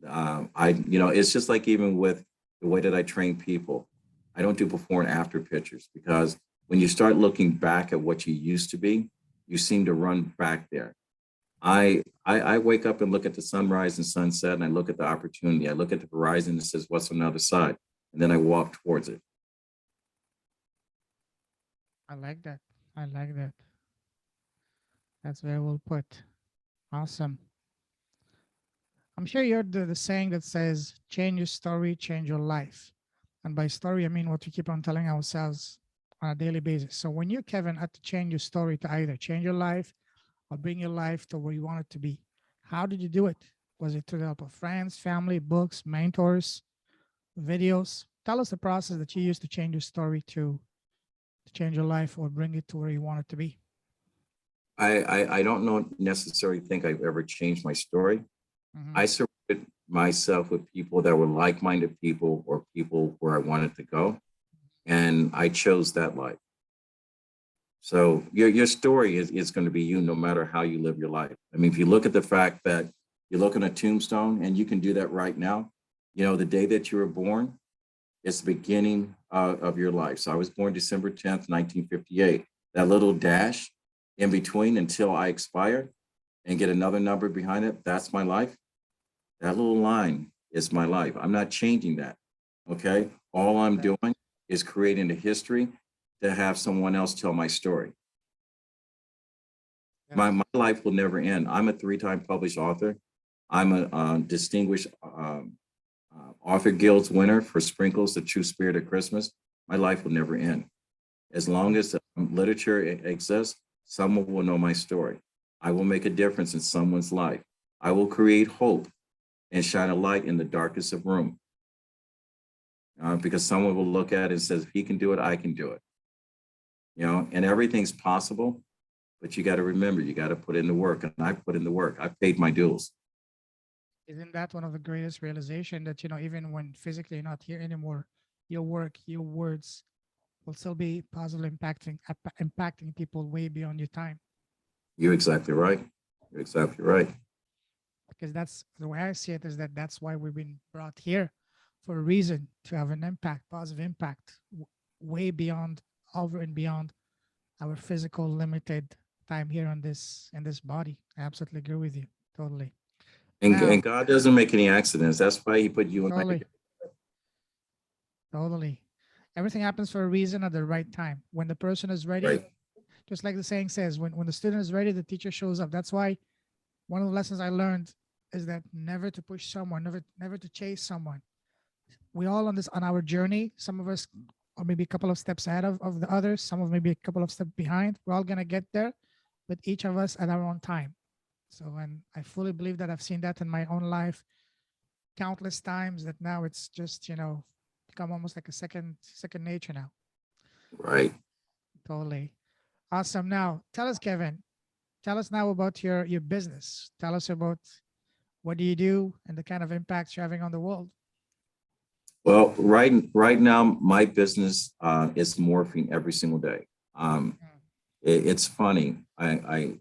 It's just like even with the way that I train people, I don't do before and after pictures because when you start looking back at what you used to be, you seem to run back there. I wake up and look at the sunrise and sunset, and I look at the opportunity. I look at the horizon and says, "What's on the other side?" And then I walk towards it. I like that. I like that. That's very well put. Awesome. I'm sure you're the saying that says, change your story, change your life. And by story, I mean what we keep on telling ourselves on a daily basis. So when you, Kevin, had to change your story to either change your life or bring your life to where you want it to be, how did you do it? Was it through the help of friends, family, books, mentors, videos? Tell us the process that you used to change your story to change your life or bring it to where you want it to be. I don't know necessarily think I've ever changed my story. Mm-hmm. I surrounded myself with people that were like-minded people or people where I wanted to go, and I chose that life. So your story is going to be you no matter how you live your life. I mean, if you look at the fact that you look on a tombstone and you can do that right now, the day that you were born, it's the beginning of your life. So I was born December 10th, 1958. That little dash in between until I expire and get another number behind it, that's my life. That little line is my life. I'm not changing that. Okay. All I'm doing is creating a history to have someone else tell my story. My life will never end. I'm a three-time published author. I'm a distinguished Author Guild's winner for Sprinkles, The True Spirit of Christmas. My life will never end. As long as literature exists, someone will know my story. I will make a difference in someone's life. I will create hope and shine a light in the darkest of room. Because someone will look at it and says, if he can do it, I can do it. And everything's possible, but you got to remember, you got to put in the work. And I put in the work. I paid my dues. Isn't that one of the greatest realization that, even when physically you're not here anymore, your work, your words will still be positively impacting people way beyond your time? You're exactly right. You're exactly right. Because that's the way I see it, is that that's why we've been brought here, for a reason, to have an impact, positive impact, way beyond, over and beyond our physical limited time here on this in this body. I absolutely agree with you. Totally. And Now, God doesn't make any accidents. That's why he put you and I totally, together. totally. Everything happens for a reason at the right time. When the person is ready, Right. just like the saying says, when the student is ready, the teacher shows up. That's why one of the lessons I learned is that never to push someone, never to chase someone. We all on our journey. Some of us are maybe a couple of steps ahead of the others. Some of maybe a couple of steps behind. We're all gonna get there, but each of us at our own time. So, and I fully believe that I've seen that in my own life countless times. That now it's just become almost like a second nature now. Right. Totally awesome. Now, tell us, Kevin. Tell us now about your business. Tell us about what do you do and the kind of impacts you're having on the world. Well, right now, my business is morphing every single day. Um, Mm. it's funny. I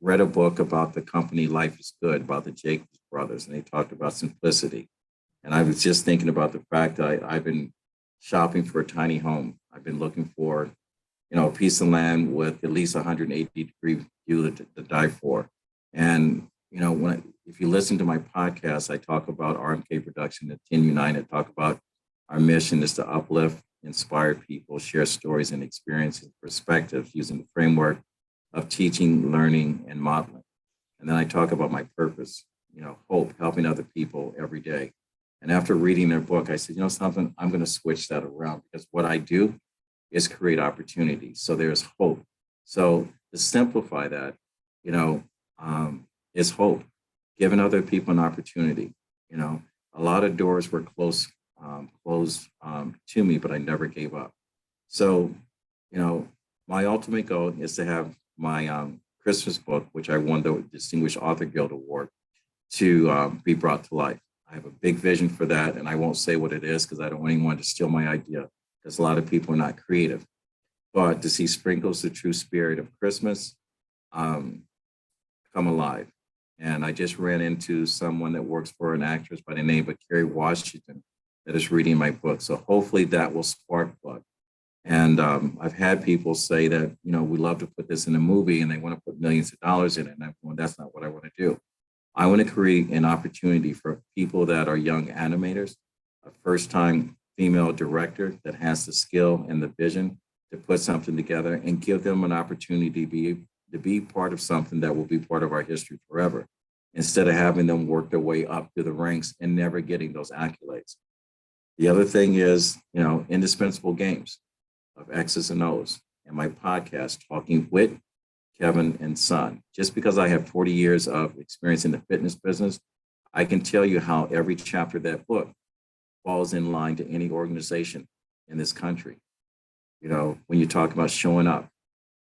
read a book about the company Life is Good about the Jacobs brothers, and they talked about simplicity. And I was just thinking about the fact that I've been shopping for a tiny home. I've been looking for, a piece of land with at least 180-degree view to die for. And, if you listen to my podcast, I talk about RMK Production at 10 United, talk about our mission is to uplift, inspire people, share stories and experiences, perspectives using the framework of teaching, learning, and modeling. And then I talk about my purpose, hope, helping other people every day. And after reading their book, I said, something, I'm going to switch that around because what I do is create opportunities. So there's hope. So to simplify that, you know, is hope, giving other people an opportunity. You know, a lot of doors were closed to me, but I never gave up. So, you know, my ultimate goal is to have my Christmas book, which I won the Distinguished Author Guild Award, to be brought to life. I have a big vision for that, and I won't say what it is because I don't want anyone to steal my idea, because a lot of people are not creative. But to see sprinkles the true spirit of Christmas um, come alive. And I just ran into someone that works for an actress by the name of Kerry Washington that is reading my book. So hopefully that will spark plug. And I've had people say that, you know, we love to put this in a movie and they want to put millions of dollars in it. And I'm going, that's not what I want to do. I want to create an opportunity for people that are young animators, a first time female director that has the skill and the vision to put something together and give them an opportunity to be part of something that will be part of our history forever, instead of having them work their way up through the ranks and never getting those accolades. The other thing is, you know, Indispensable Games of X's and O's and my podcast, Talking with Kevin and Son. Just because I have 40 years of experience in the fitness business, I can tell you how every chapter of that book falls in line to any organization in this country. You know, when you talk about showing up,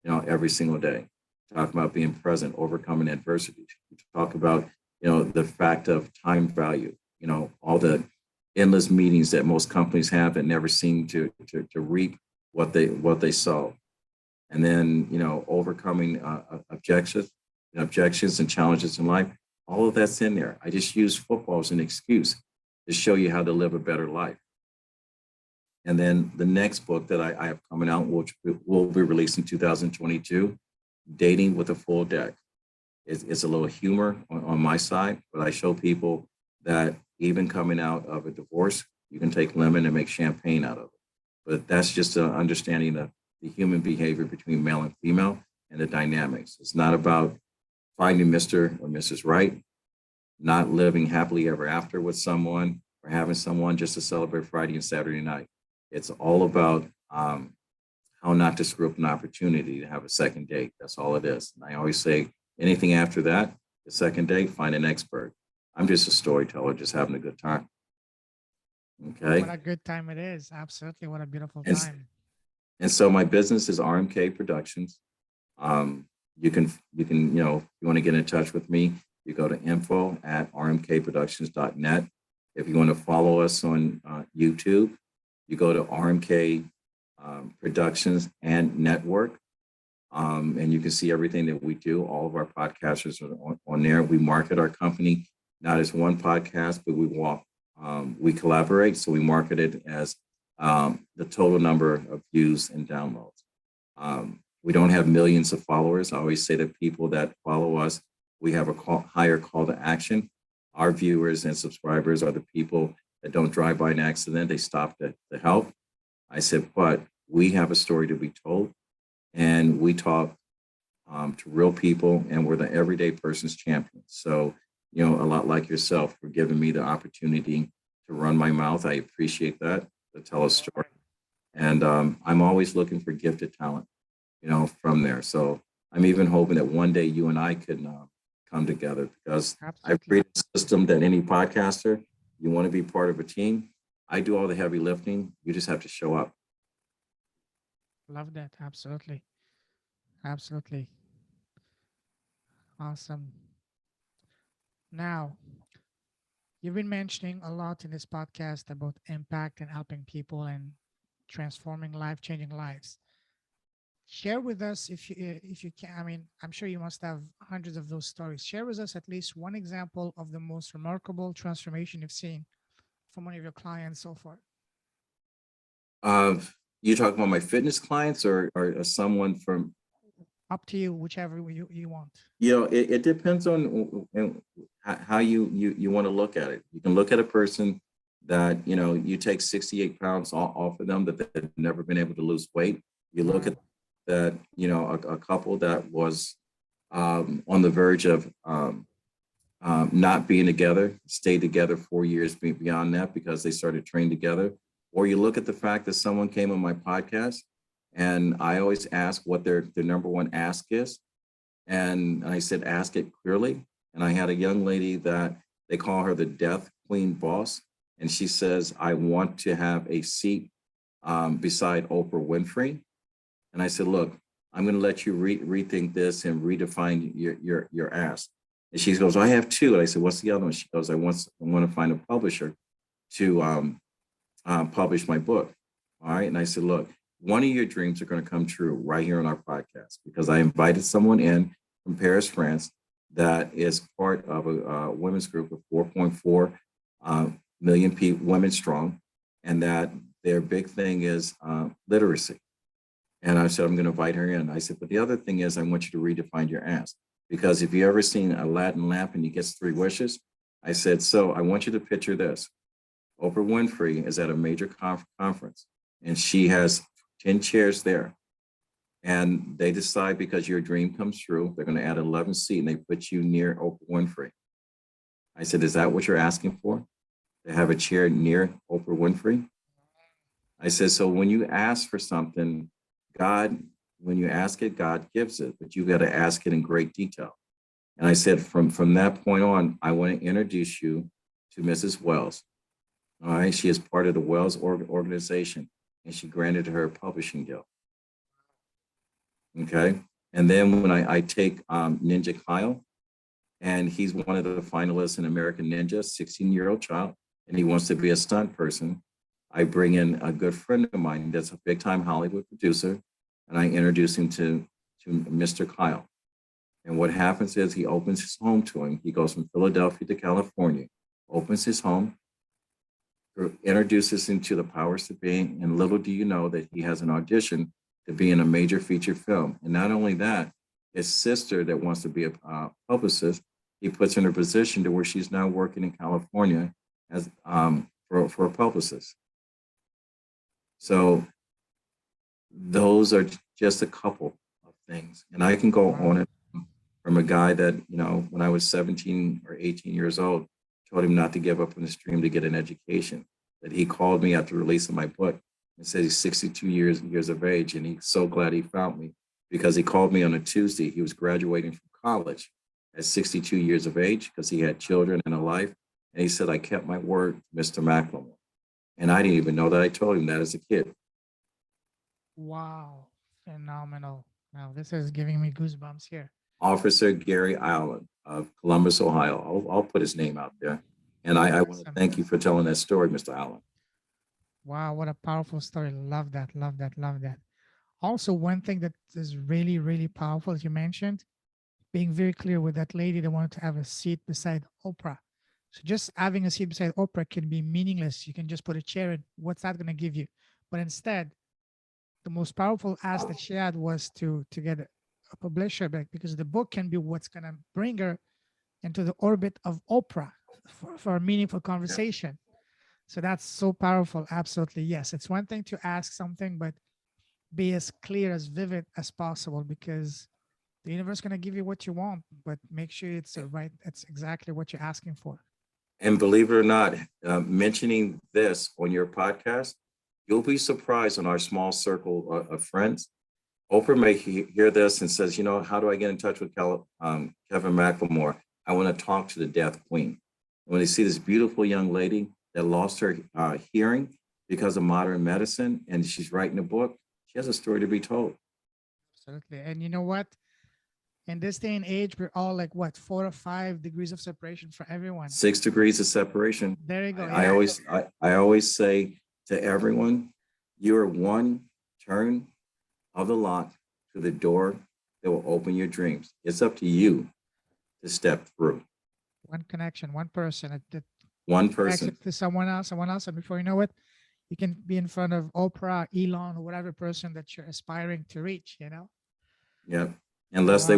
you know, every single day, talk about being present, overcoming adversity. You talk about, you know, the fact of time value, you know, all the endless meetings that most companies have that never seem to reap what they sow. And then, you know, overcoming objections and challenges in life. All of that's in there. I just use football as an excuse to show you how to live a better life. And then the next book that I have coming out, which will be released in 2022, Dating with a Full Deck. It's a little humor on my side, but I show people that even coming out of a divorce, you can take lemon and make champagne out of it. But that's just an understanding of the human behavior between male and female and the dynamics. It's not about finding Mr. or Mrs. Right, not living happily ever after with someone or having someone just to celebrate Friday and Saturday night. It's all about how not to screw up an opportunity to have a second date. That's all it is. And I always say anything after that, the second date, find an expert. I'm just a storyteller, just having a good time. Okay. What a good time it is. Absolutely. What a beautiful And, time. and so my business is RMK Productions. You know, if you want to get in touch with me, you go to info@rmkproductions.net. If you want to follow us on YouTube, you go to RMK Productions and Network. And you can see everything that we do. All of our podcasters are on there. We market our company not as one podcast, but we collaborate. So we market it as the total number of views and downloads. We don't have millions of followers. I always say that people that follow us, we have a higher call to action. Our viewers and subscribers are the people that don't drive by an accident. They stop to help. I said, but we have a story to be told, and we talk to real people, and we're the everyday person's champion. So, you know, a lot like yourself for giving me the opportunity to run my mouth. I appreciate that, to tell a story. And I'm always looking for gifted talent, you know, from there. So I'm even hoping that one day you and I could come together, because I've Absolutely. created a system that any podcaster, you want to be part of a team. I do all the heavy lifting. You just have to show up. Love that. Absolutely. Absolutely. Awesome. Now, you've been mentioning a lot in this podcast about impact and helping people and transforming life, changing lives. Share with us if you can. I mean, I'm sure you must have hundreds of those stories. Share with us at least one example of the most remarkable transformation you've seen from one of your clients so far. Uh, you talk about my fitness clients, or someone from, Up to you, whichever you want. you know, it depends on how you want to look at it. You can look at a person that, you know, you take 68 pounds off of them, that they've never been able to lose weight. You look Wow. at that, you know, a couple that was on the verge of not being together, stayed together 4 years beyond that because they started training together. Or you look at the fact that someone came on my podcast, and I always ask what their number one ask is. And I said, ask it clearly. And I had a young lady that they call her the Death Queen Boss. And she says, I want to have a seat beside Oprah Winfrey. And I said, look, I'm going to let you rethink this and redefine your ask. And she goes, I have two. And I said, what's the other one? She goes, I want to find a publisher to publish my book. All right. And I said, look, one of your dreams are going to come true right here on our podcast, because I invited someone in from Paris, France, that is part of a women's group of 4.4 million people, women strong, and that their big thing is literacy. And I said, I'm going to invite her in. I said, but the other thing is, I want you to redefine your ask, because if you ever seen Aladdin lamp and he gets three wishes, I said, so I want you to picture this. Oprah Winfrey is at a major conference, and she has 10 chairs there. And they decide, because your dream comes true, they're going to add 11 seats and they put you near Oprah Winfrey. I said, is that what you're asking for? To have a chair near Oprah Winfrey? I said, so when you ask for something, God, when you ask it, God gives it, but you got to ask it in great detail. And I said, from that point on, I want to introduce you to Mrs. Wells. All right. She is part of the Wells organization, and she granted her a publishing deal. Okay. And then when I take Ninja Kyle, and he's one of the finalists in American Ninja, 16-year-old child, and he wants to be a stunt person, I bring in a good friend of mine that's a big-time Hollywood producer, and I introduce him to Mr. Kyle. And what happens is he opens his home to him. He goes from Philadelphia to California, opens his home, introduces him to the powers to be, and little do you know that he has an audition to be in a major feature film. And not only that, his sister that wants to be a publicist, he puts her in a position to where she's now working in California as for a publicist. So those are just a couple of things. And I can go on it from a guy that, when I was 17 or 18 years old, told him not to give up on his dream to get an education. That he called me after the release of my book and said he's 62 years of age, and he's so glad he found me, because he called me on a Tuesday. He was graduating from college at 62 years of age because he had children and a life. And he said, I kept my word, Mr. McLemore. And I didn't even know that I told him that as a kid. Wow. Phenomenal. Now, this is giving me goosebumps here. Officer Gary Allen of Columbus, Ohio. I'll put his name out there. And I want to thank you for telling that story, Mr. Allen. Wow, what a powerful story. Love that, love that, love that. Also, one thing that is really, really powerful, as you mentioned, being very clear with that lady that wanted to have a seat beside Oprah. So just having a seat beside Oprah can be meaningless. You can just put a chair in. What's that going to give you? But instead, the most powerful ask that she had was to get a publisher back, because the book can be what's going to bring her into the orbit of Oprah for a meaningful conversation. So that's so powerful. Absolutely. Yes. It's one thing to ask something, but be as clear, as vivid as possible, because the universe is going to give you what you want, but make sure it's right. It's exactly what you're asking for. And believe it or not, mentioning this on your podcast, you'll be surprised on our small circle of friends. Oprah may hear this and says, how do I get in touch with Kevin McLemore? I want to talk to the Death Queen. When they see this beautiful young lady that lost her hearing because of modern medicine, and she's writing a book, she has a story to be told. Absolutely. And you know what? In this day and age, we're all like, what, 4 or 5 degrees of separation for everyone. 6 degrees of separation. There you go. I always say to everyone, you're one turn of the lock to the door that will open your dreams. It's up to you to step through. One connection, one person. One person to someone else, and before you know it, you can be in front of Oprah, Elon, or whatever person that you're aspiring to reach. Yeah. Unless they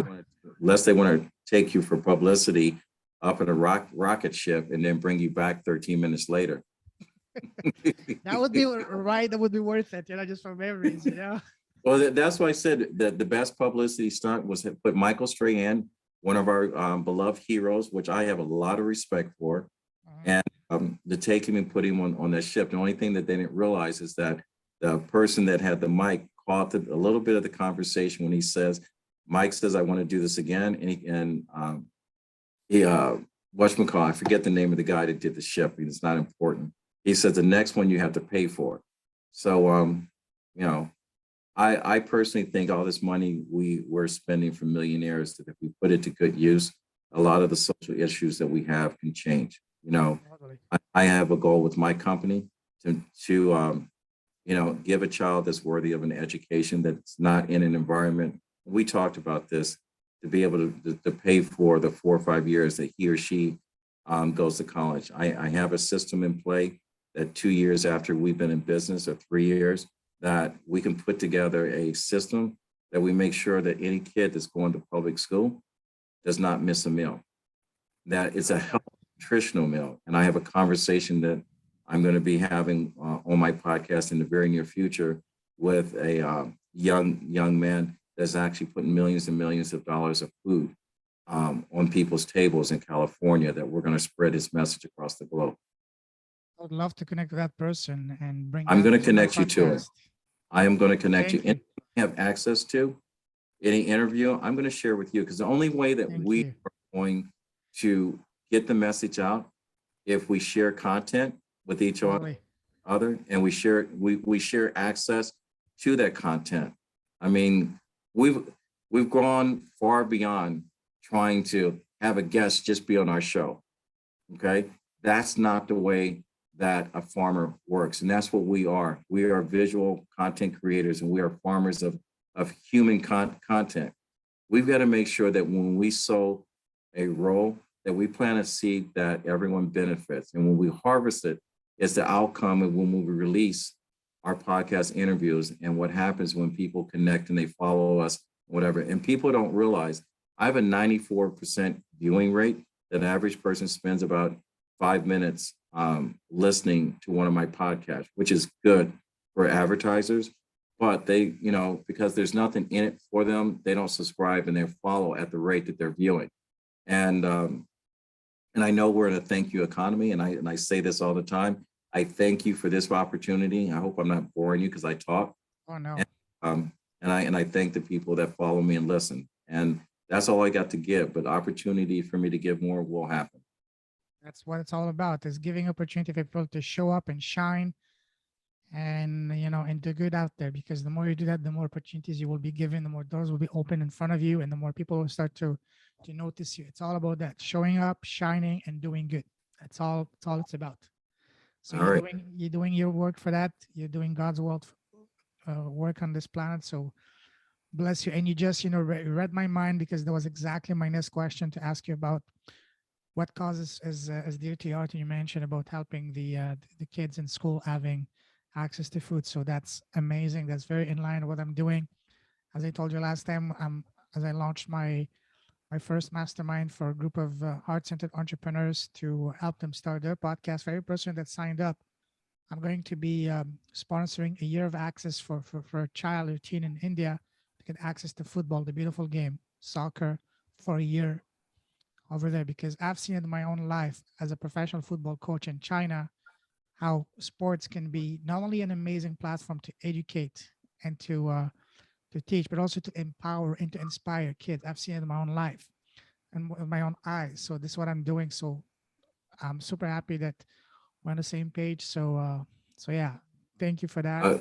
want to take you for publicity up in a rocket ship and then bring you back 13 minutes later. That would be right. That would be worth it, just for memories, Well, that's why I said that the best publicity stunt was to put Michael Strahan, one of our beloved heroes, which I have a lot of respect for, and to take him and put him on that ship. The only thing that they didn't realize is that the person that had the mic caught a little bit of the conversation when he says, Mike says, I want to do this again. And whatchamacallit, I forget the name of the guy that did the shipping. It's not important. He says the next one you have to pay for it. So, you know, I personally think all this money we're spending for millionaires, that if we put it to good use, a lot of the social issues that we have can change. Totally. I have a goal with my company to give a child that's worthy of an education, that's not in an environment. We talked about this, to be able to pay for the 4 or 5 years that he or she goes to college. I have a system in play that 2 years after we've been in business, or 3 years, that we can put together a system that we make sure that any kid that's going to public school does not miss a meal, that it's a healthy, nutritional meal. And I have a conversation that I'm going to be having on my podcast in the very near future with a young man that's actually putting millions and millions of dollars of food on people's tables in California, that we're going to spread his message across the globe. I would love to connect with that person and bring I'm that going to to my connect you to it. podcast. I am going to connect you. Thank Anything you. I have access to, any interview, I'm going to share with you, because the only way that Thank we you. are going to get the message out, if we share content with each Totally. other, and we share access to that content. I mean, we've we've gone far beyond trying to have a guest just be on our show. Okay, that's not the way that a farmer works, and that's what we are. We are visual content creators, and we are farmers of human content. We've got to make sure that when we sow a row, that we plant a seed that everyone benefits, and when we harvest it, it's the outcome of when we release our podcast interviews, and what happens when people connect and they follow us, whatever. And people don't realize I have a 94% viewing rate. That average person spends about 5 minutes listening to one of my podcasts, which is good for advertisers. But they, because there's nothing in it for them, they don't subscribe and they follow at the rate that they're viewing. And I know we're in a thank you economy, and I say this all the time. I thank you for this opportunity. I hope I'm not boring you, because I talk. Oh no. And, and I thank the people that follow me and listen. And that's all I got to give. But opportunity for me to give more will happen. That's what it's all about, is giving opportunity for people to show up and shine and and do good out there, because the more you do that, the more opportunities you will be given, the more doors will be open in front of you, and the more people will start to notice you. It's all about that, showing up, shining, and doing good. That's all it's about. So All you're right. doing your work for that. You're doing God's work on this planet. So bless you. And you just read my mind, because that was exactly my next question to ask you about. What causes as dear to your heart, and you mentioned about helping the kids in school having access to food. So that's amazing. That's very in line with what I'm doing. As I told you last time, as I launched my first mastermind for a group of heart-centered entrepreneurs to help them start their podcast. For every person that signed up, I'm going to be sponsoring a year of access for a child or teen in India to get access to football, the beautiful game, soccer, for a year over there, because I've seen it in my own life as a professional football coach in China, how sports can be not only an amazing platform to educate and to teach, but also to empower and to inspire kids. I've seen it in my own life and with my own eyes. So this is what I'm doing. So I'm super happy that we're on the same page. So yeah, thank you for that. Uh,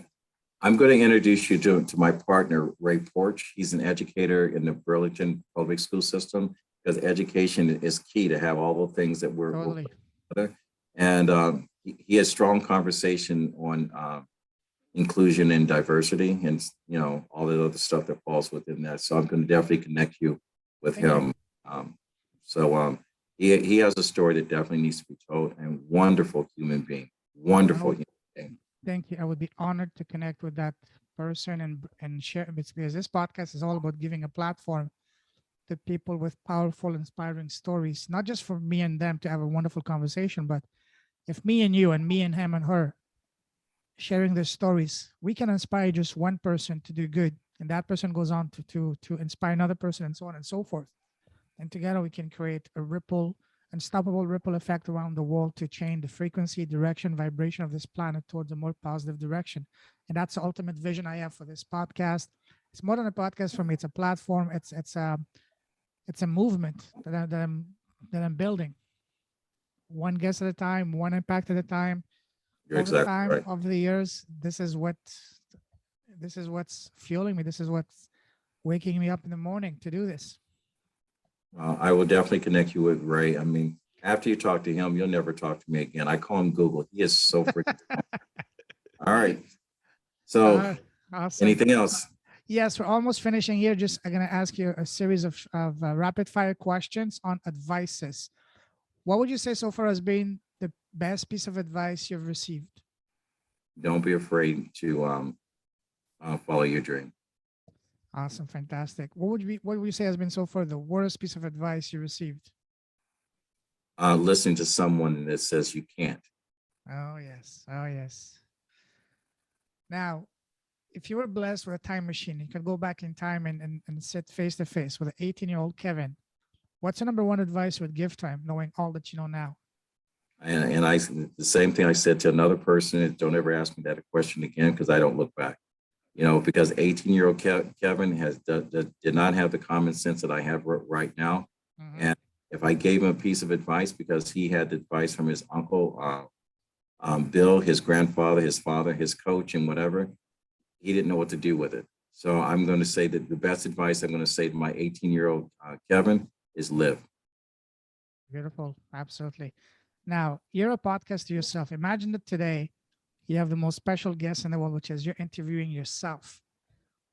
I'm going to introduce you to my partner, Ray Porch. He's an educator in the Burlington public school system, because education is key to have all the things that we're Totally. together. And he has strong conversation on inclusion and diversity, and all the other stuff that falls within that. So I'm going to definitely connect you with Thank you. him. So he has a story that definitely needs to be told, and wonderful human being, I wonderful would human being. thank you. I would be honored to connect with that person and share, because this podcast is all about giving a platform to people with powerful, inspiring stories, not just for me and them to have a wonderful conversation, but if me and you and me and him and her sharing their stories, we can inspire just one person to do good, and that person goes on to inspire another person, and so on and so forth. And together we can create a unstoppable ripple effect around the world to change the frequency, direction, vibration of this planet towards a more positive direction. And that's the ultimate vision I have for this podcast. It's more than a podcast for me. It's a platform. It's a movement that I'm building, one guest at a time, one impact at a time. You're Over the exactly time, right. over the years, this is what's fueling me. This is what's waking me up in the morning to do this. I will definitely connect you with Ray. I mean, after you talk to him, you'll never talk to me again. I call him Google. He is so freaking. All right. So, Uh, awesome. anything else? Yes, we're almost finishing here. Just I'm gonna ask you a series of rapid fire questions on advices. What would you say so far has been the best piece of advice you've received? Don't be afraid to follow your dream. Awesome, fantastic. What would you say has been so far the worst piece of advice you received? Listening to someone that says you can't. Oh yes, oh yes. Now, if you were blessed with a time machine, you could go back in time and sit face to face with an 18-year-old Kevin. What's the number one advice you would give to him, knowing all that you know now? And the same thing I said to another person is don't ever ask me that question again because I don't look back. You know, because 18-year-old Kevin did not have the common sense that I have right now. Mhm. And if I gave him a piece of advice because he had the advice from his uncle, Bill, his grandfather, his father, his coach, and whatever, he didn't know what to do with it. So I'm going to say that the best advice I'm going to say to my 18-year-old Kevin is live. Beautiful, absolutely. Now, you're a podcast to yourself. Imagine that today you have the most special guest in the world, which is you're interviewing yourself.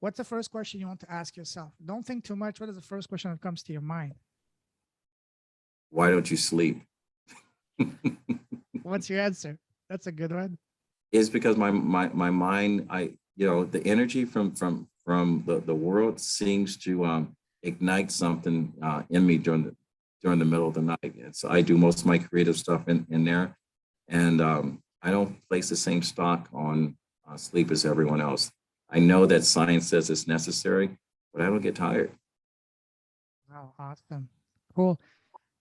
What's the first question you want to ask yourself? Don't think too much. What is the first question that comes to your mind? Why don't you sleep? What's your answer? That's a good one. It's because my mind, the energy from the world seems to ignite something in me during the middle of the night. And so I do most of my creative stuff in there, and I don't place the same stock on sleep as everyone else. I know that science says it's necessary, but I don't get tired. Wow, awesome. Cool.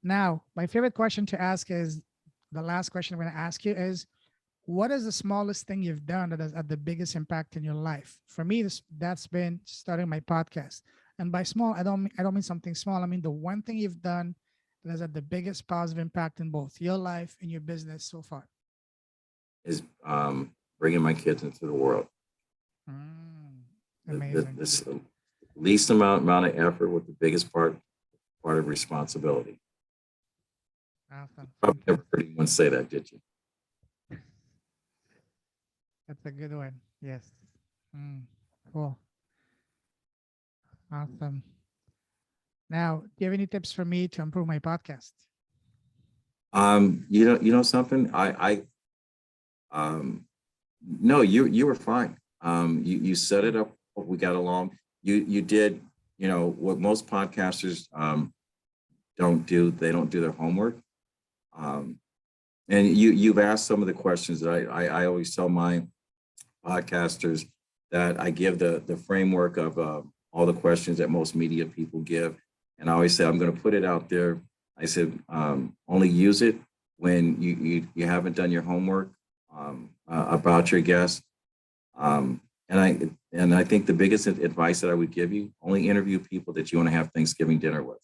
Now, my favorite question to ask is the last question I'm going to ask you is what is the smallest thing you've done that has had the biggest impact in your life? For me, that's been starting my podcast. And by small, I don't mean something small. I mean the one thing you've done that has had the biggest positive impact in both your life and your business so far. Is bringing my kids into the world. Mm, amazing. The least amount of effort with the biggest part of responsibility. Awesome. Probably never Fantastic. heard anyone say that, did you? That's a good one. Yes. Mm, cool. Awesome. Now, do you have any tips for me to improve my podcast? You know something? No, you were fine. You set it up. We got along. You did. You know what most podcasters don't do. They don't do their homework. Um, and you've asked some of the questions that I always tell my podcasters that I give the framework of all the questions that most media people give. And I always say, I'm going to put it out there. I said, only use it when you haven't done your homework about your guest. Um, and I think the biggest advice that I would give you, only interview people that you want to have Thanksgiving dinner with.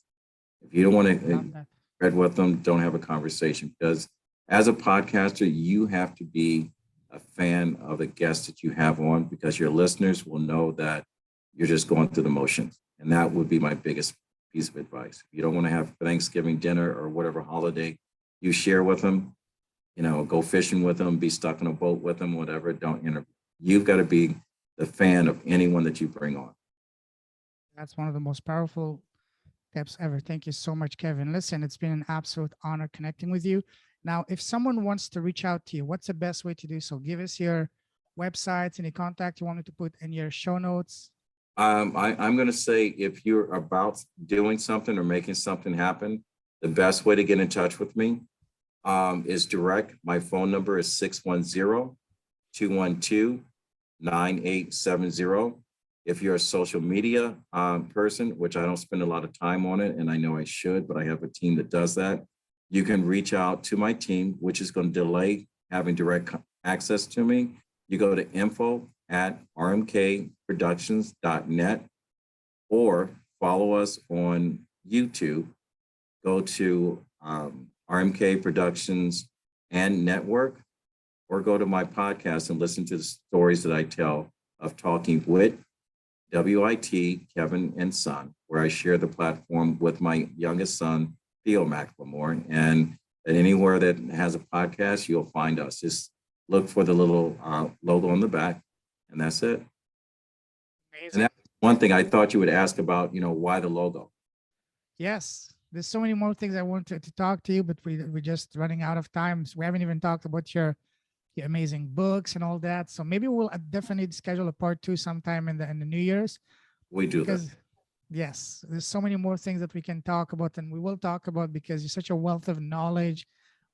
If you don't want Love to that. read with them, don't have a conversation because as a podcaster, you have to be a fan of the guests that you have on because your listeners will know that you're just going through the motions. And that would be my biggest piece of advice. If you don't want to have Thanksgiving dinner or whatever holiday you share with them, go fishing with them, be stuck in a boat with them, whatever, don't interview. You've got to be the fan of anyone that you bring on. That's one of the most powerful tips ever. Thank you so much, Kevin. Listen, it's been an absolute honor connecting with you. Now, if someone wants to reach out to you, what's the best way to do so? Give us your websites, any contact you want me to put in your show notes. I'm going to say if you're about doing something or making something happen, the best way to get in touch with me is direct. My phone number is 610-212-9870. If you're a social media person, which I don't spend a lot of time on it, and I know I should, but I have a team that does that, you can reach out to my team, which is going to delay having direct access to me. You go to info at rmkproductions.net or follow us on YouTube. Go to RMK Productions and Network, or go to my podcast and listen to the stories that I tell of talking with WIT, Kevin and Son, where I share the platform with my youngest son, Theo McLemore. And anywhere that has a podcast, you'll find us. Just look for the little logo on the back, and that's it. And Amazing. that's one thing I thought you would ask about, why the logo? Yes, there's so many more things I wanted to talk to you, but we're just running out of time. So we haven't even talked about your amazing books and all that. So maybe we'll definitely schedule a part two sometime in the New Year's, We do that. because yes, there's so many more things that we can talk about and we will talk about, because you're such a wealth of knowledge,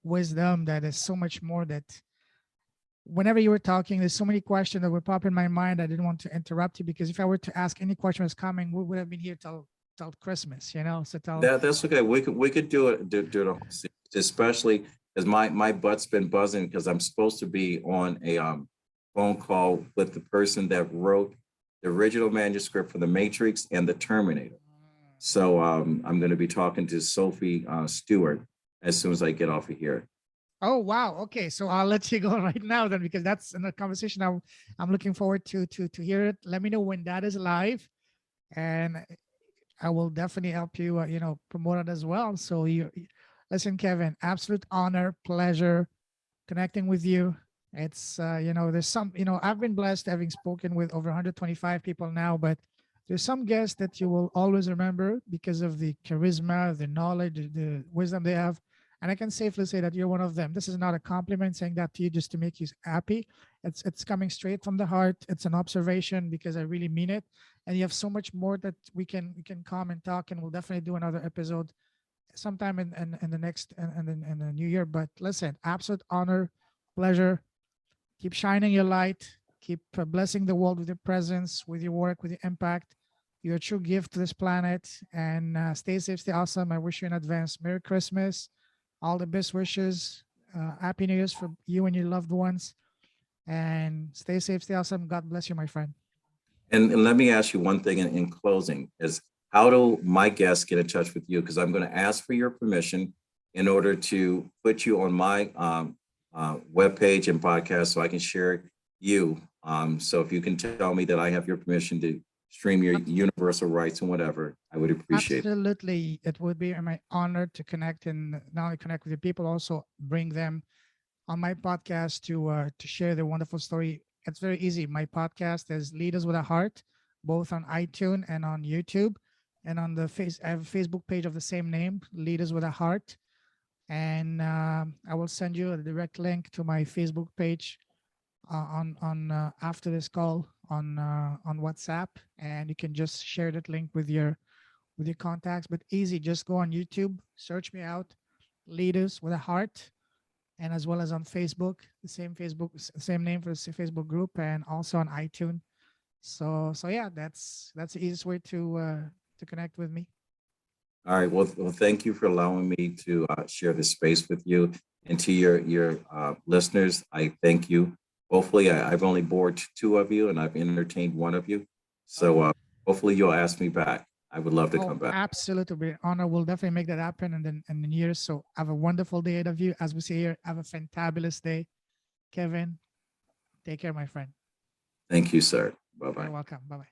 wisdom, that is so much more that whenever you were talking, there's so many questions that would pop in my mind. I didn't want to interrupt you, because if I were to ask any question was coming, we would have been here till Christmas, so till That's okay. We could do it, do the whole series, especially as my butt's been buzzing because I'm supposed to be on a phone call with the person that wrote the original manuscript for The Matrix and The Terminator. So I'm going to be talking to Sophie Stewart as soon as I get off of here. Oh wow. Okay, so I'll let you go right now then, because that's in a conversation I'm looking forward to hear it. Let me know when that is live, and I will definitely help you promote it as well. So listen, Kevin, absolute honor, pleasure connecting with you. It's there's some I've been blessed having spoken with over 125 people now, but there's some guests that you will always remember because of the charisma, the knowledge, the wisdom they have. And I can safely say that you're one of them. This is not a compliment saying that to you just to make you happy. It's coming straight from the heart. It's an observation because I really mean it. And you have so much more that we can come and talk, and we'll definitely do another episode sometime in the next in the new year. But listen, absolute honor, pleasure. Keep shining your light. Keep blessing the world with your presence, with your work, with your impact. You're a true gift to this planet. And stay safe, stay awesome. I wish you in advance Merry Christmas, all the best wishes, Happy New Year's for you and your loved ones. And stay safe, stay awesome. God bless you, my friend. And let me ask you one thing in closing is how do my guests get in touch with you? Because I'm going to ask for your permission in order to put you on my webpage and podcast so I can share you. So if you can tell me that I have your permission to stream your universal rights and whatever, I would appreciate it. Absolutely. It would be my honor to connect, and not only connect with the people, also bring them on my podcast to share their wonderful story. It's very easy. My podcast is Leaders with a Heart, both on iTunes and on YouTube. And on the I have a Facebook page of the same name, Leaders with a Heart. And I will send you a direct link to my Facebook page on after this call on WhatsApp, and you can just share that link with your contacts. But easy, just go on YouTube, search me out, Leaders with a Heart, and as well as on Facebook, the same same name for the Facebook group, and also on iTunes. So yeah, that's the easiest way to connect with me. All right. Well, thank you for allowing me to share this space with you and to your listeners. I thank you. Hopefully, I've only bored two of you, and I've entertained one of you. So hopefully, you'll ask me back. I would love to Oh, come back. absolutely, be an honor. We'll definitely make that happen in the years. So have a wonderful day ahead of you. As we say here, have a fantabulous day, Kevin. Take care, my friend. Thank you, sir. Bye You're bye. welcome. Bye bye.